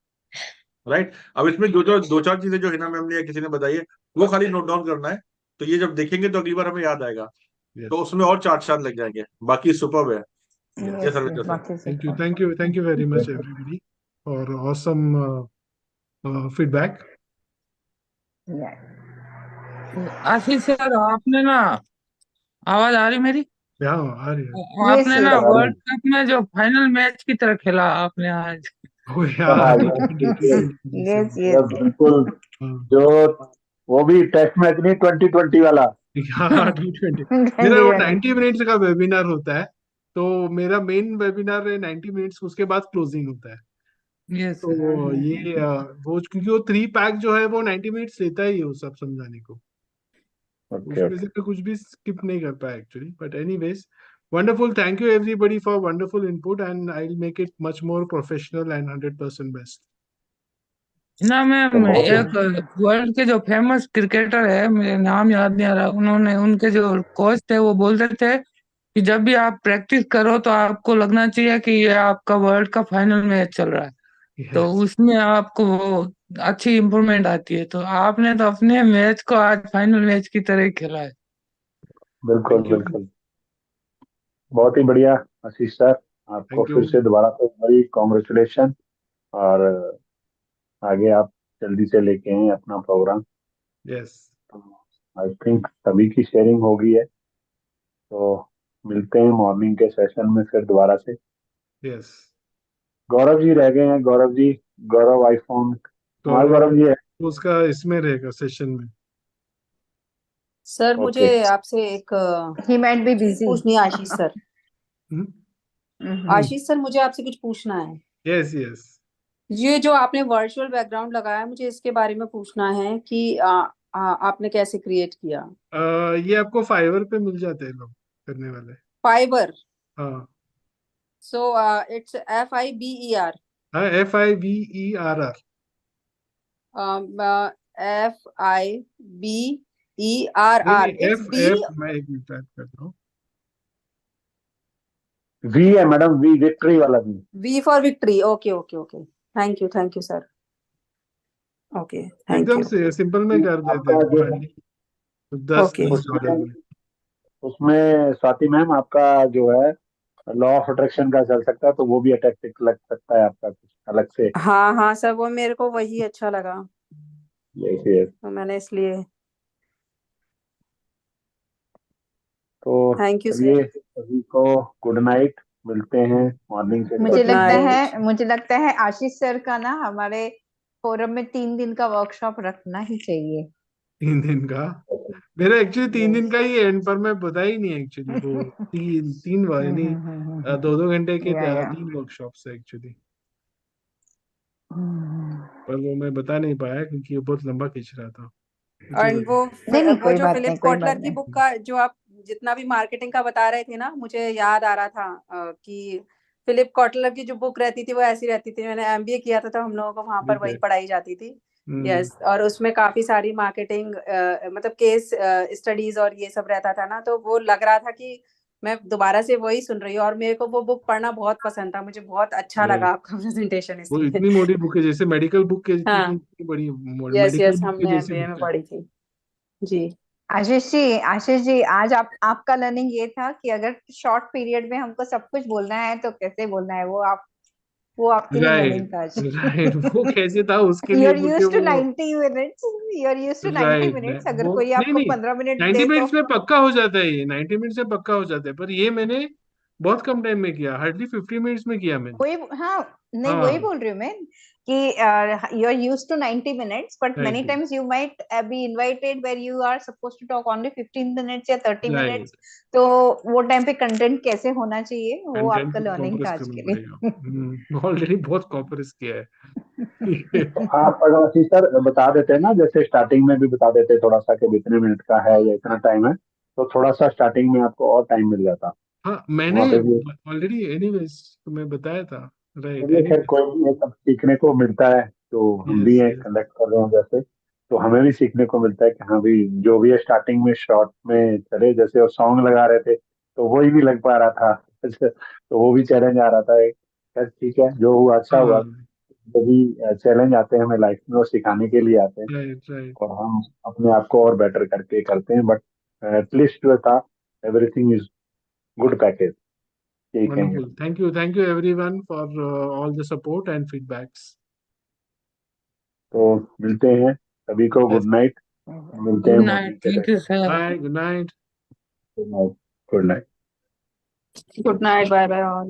राइट। अब इसमें जो जो दो चार चीजें जो हिना मैम ने या किसी ने बताई है वो खाली नोट डाउन करना है, तो ये जब देखेंगे तो अगली बार हमें याद आएगा, तो उसमें और चार चांद लग जाएंगे। बाकी सुपर्ब है। Yes, सर yes, बाकी सब thank you very much everybody for awesome feedback. Ashish sir, आपने ना, आवाज आ रही मेरी? आ रही है। आपने ना yes. वर्ल्ड कप में जो फाइनल मैच की तरह खेला आपने आज। Yes, yes. बिल्कुल, जो वो भी टेस्ट मैच नहीं, 2020 वाला। हाँ, T20 मेरा वो 90 मिनट्स का वेबिनार होता है, तो मेरा मेन वेबिनार है 90 मिनट्स, उसके बाद क्लोजिंग होता है। यस तो ये वो क्योंकि वो 3 पैक जो है वो 90 मिनट्स लेता ही है वो सब समझाने को, उसमें से तो कुछ भी स्किप नहीं कर पाया actually, but anyways wonderful, thank you everybody for wonderful input and I'll make it much more professional and 100% best. ना मैम, एक वर्ल्ड के जो फेमस क्रिकेटर है, मुझे नाम याद नहीं आ रहा, उन्होंने, उनके जो कोच थे वो बोलते थे कि जब भी आप प्रैक्टिस करो तो आपको लगना चाहिए कि ये आपका वर्ल्ड का फाइनल मैच चल रहा है, तो उसमें आपको वो अच्छी इम्प्रूवमेंट आती है। तो आपने तो अपने मैच को आज फाइनल मैच की तरह ही खेला है। बिल्कुल बिल्कुल, बहुत ही बढ़िया आशीष सर, आपको फिर से दोबारा से बड़ी कॉन्ग्रेचुलेशन, और आगे आप जल्दी से लेके आए अपना प्रोग्राम। यस, आई थिंक सभी की शेयरिंग हो गई है, तो मिलते हैं मॉर्निंग के सेशन में फिर दोबारा से। यस, गौरव जी रह गए हैं, गौरव जी, गौरव आईफोन, हमारे गौरव जी है, उसका इसमें रहेगा सेशन में। सर मुझे आपसे एक He might be busy. पूछनी है आशीष सर। आशीष सर, मुझे आपसे कुछ पूछना है। यस यस, ये जो आपने वर्चुअल बैकग्राउंड लगाया, मुझे इसके बारे में पूछना है कि आपने कैसे क्रिएट किया? ये आपको फाइवर पे मिल जाते हैं लोग करने वाले। फाइबर? हाँ, सो इट्स FIBER? हाँ, FIVERR। FIBERR? It's B? मैं एक मिनट टाइप करता हूँ। वी है मैडम, वी, विक्ट्री वाला V. V for victory. Okay okay okay, thank you sir. Okay, thank एकदम यू। से सिंपल में कर देते हैं, 10-20 में। उसमें स्वाति मैम आपका जो है लॉ ऑफ अट्रैक्शन का चल सकता है, तो वो भी अट्रैक्टिव लग सकता है आपका कुछ अलग से। हाँ हाँ सर, वो मेरे को वही अच्छा लगा, यस, तो मैंने इसलिए। तो थैंक यू चलिए सर। सभी को गुड नाइट, मिलते हैं मॉर्निंग से। मुझे लगता है आशीष सर का ना हमारे फोरम में 3 दिन का वर्कशॉप रखना ही चाहिए। 3 दिन का? मेरा एक्चुअली 3 दिन का ही एंड पर मैं बता ही नहीं एक्चुअली, वो तीन यानी 2-2 घंटे के 3 वर्कशॉप्स है एक्चुअली, पर वो मैं बता नहीं पाया क्योंकि वो बहुत लंबा खींच रहा था। और वो जो फिलिप कॉटलर की बुक का जो आप जितना भी मार्केटिंग का बता रहे थे ना, मुझे याद आ रहा था कि फिलिप कॉटलर की जो बुक रहती थी वो ऐसी रहती थी। मैंने MBA किया था तो हम लोगों को वहां पर वही पढ़ाई जाती थी। यस, और उसमें काफी सारी मार्केटिंग मतलब केस स्टडीज और ये सब रहता था ना, तो वो लग रहा था कि मैं दोबारा से वही सुन रही हूँ, और मेरे को वो बुक पढ़ना बहुत पसंद था। मुझे बहुत अच्छा लगा आपका प्रेजेंटेशन। वो इतनी मोटी बुक है, जैसे मेडिकल बुक के हाँ, बड़ी यस मेडिकल बुक के हमने जैसी MBA में पढ़ी थी जी। आशीष जी आज आपका लर्निंग ये था कि अगर शॉर्ट पीरियड में हमको सब कुछ बोलना है तो कैसे बोलना है, वो आपके लिए लर्निंग था। राइट, वो कैसे था उसके लिए You're used to 90 minutes. You're used to 90 minutes. अगर कोई आपको 15 मिनट 90 दे मिनट्स तो में पक्का हो जाता है, ये 90 मिनट्स में पक्का हो जाता है, पर ये मैंने बहुत कम टाइम में किया, हार्डली 50 मिनट्स में किया मैंने। वही, हाँ नहीं, वही बोल रही हूँ मैं। कि you are used to 90 minutes, but many Right. times you might be invited where you are supposed to talk only 15 minutes या 30 Right. minutes. तो वो टाइम पे कंटेंट कैसे होना चाहिए वो कंटेंट आपका को लर्निंग कॉम्प्रेस था आज करना के लिए. पड़ेगा. ऑलरेडी बहुत कॉम्प्रेस किया है. तो आप अगर आशीष सर बता देते हैं ना, जैसे स्टार्टिंग में भी बता देते थोड़ा सा कि इतने मिनट का है या इतना टाइम है, तो थोड़ा सा स्टार्टिंग में आपको और टाइम मिल जाता. हाँ, मैंने वहाँ पे भी ऑलरेडी एनीवेज मैं बताया था. राइट. चलिए, खैर एनीवेज. कोई नहीं, ये सब सीखने को मिलता है. तो हम भी यस, हैं यस. कंडक्ट कर रहे हैं जैसे, तो हमें भी सीखने को मिलता है कि हाँ भी जो भी है स्टार्टिंग में शॉर्ट में चले. जैसे वो सॉन्ग लगा रहे थे तो वो ही नहीं लग पा रहा था. तो वो भी चैलेंज आ रहा था. खैर ठीक है, जो हुआ अच्छा हुआ. हाँ. जो भी चैलेंज आते हैं हमें लाइफ में वो सिखाने के लिए आते हैं, राइट, राइट. और हम अपने आप को और बेटर करके करते हैं. बट एटलीस्ट जो था एवरीथिंग इज गुड पैकेज. ठीक है. Wonderful. Thank you everyone for all the support and feedbacks. तो मिलते हैं सभी को. Good night. मिलते हैं गुड मॉर्निंग नाइट. के thank you session. Sir. Bye. Good night. Good night. Good night. Good night. Bye bye all.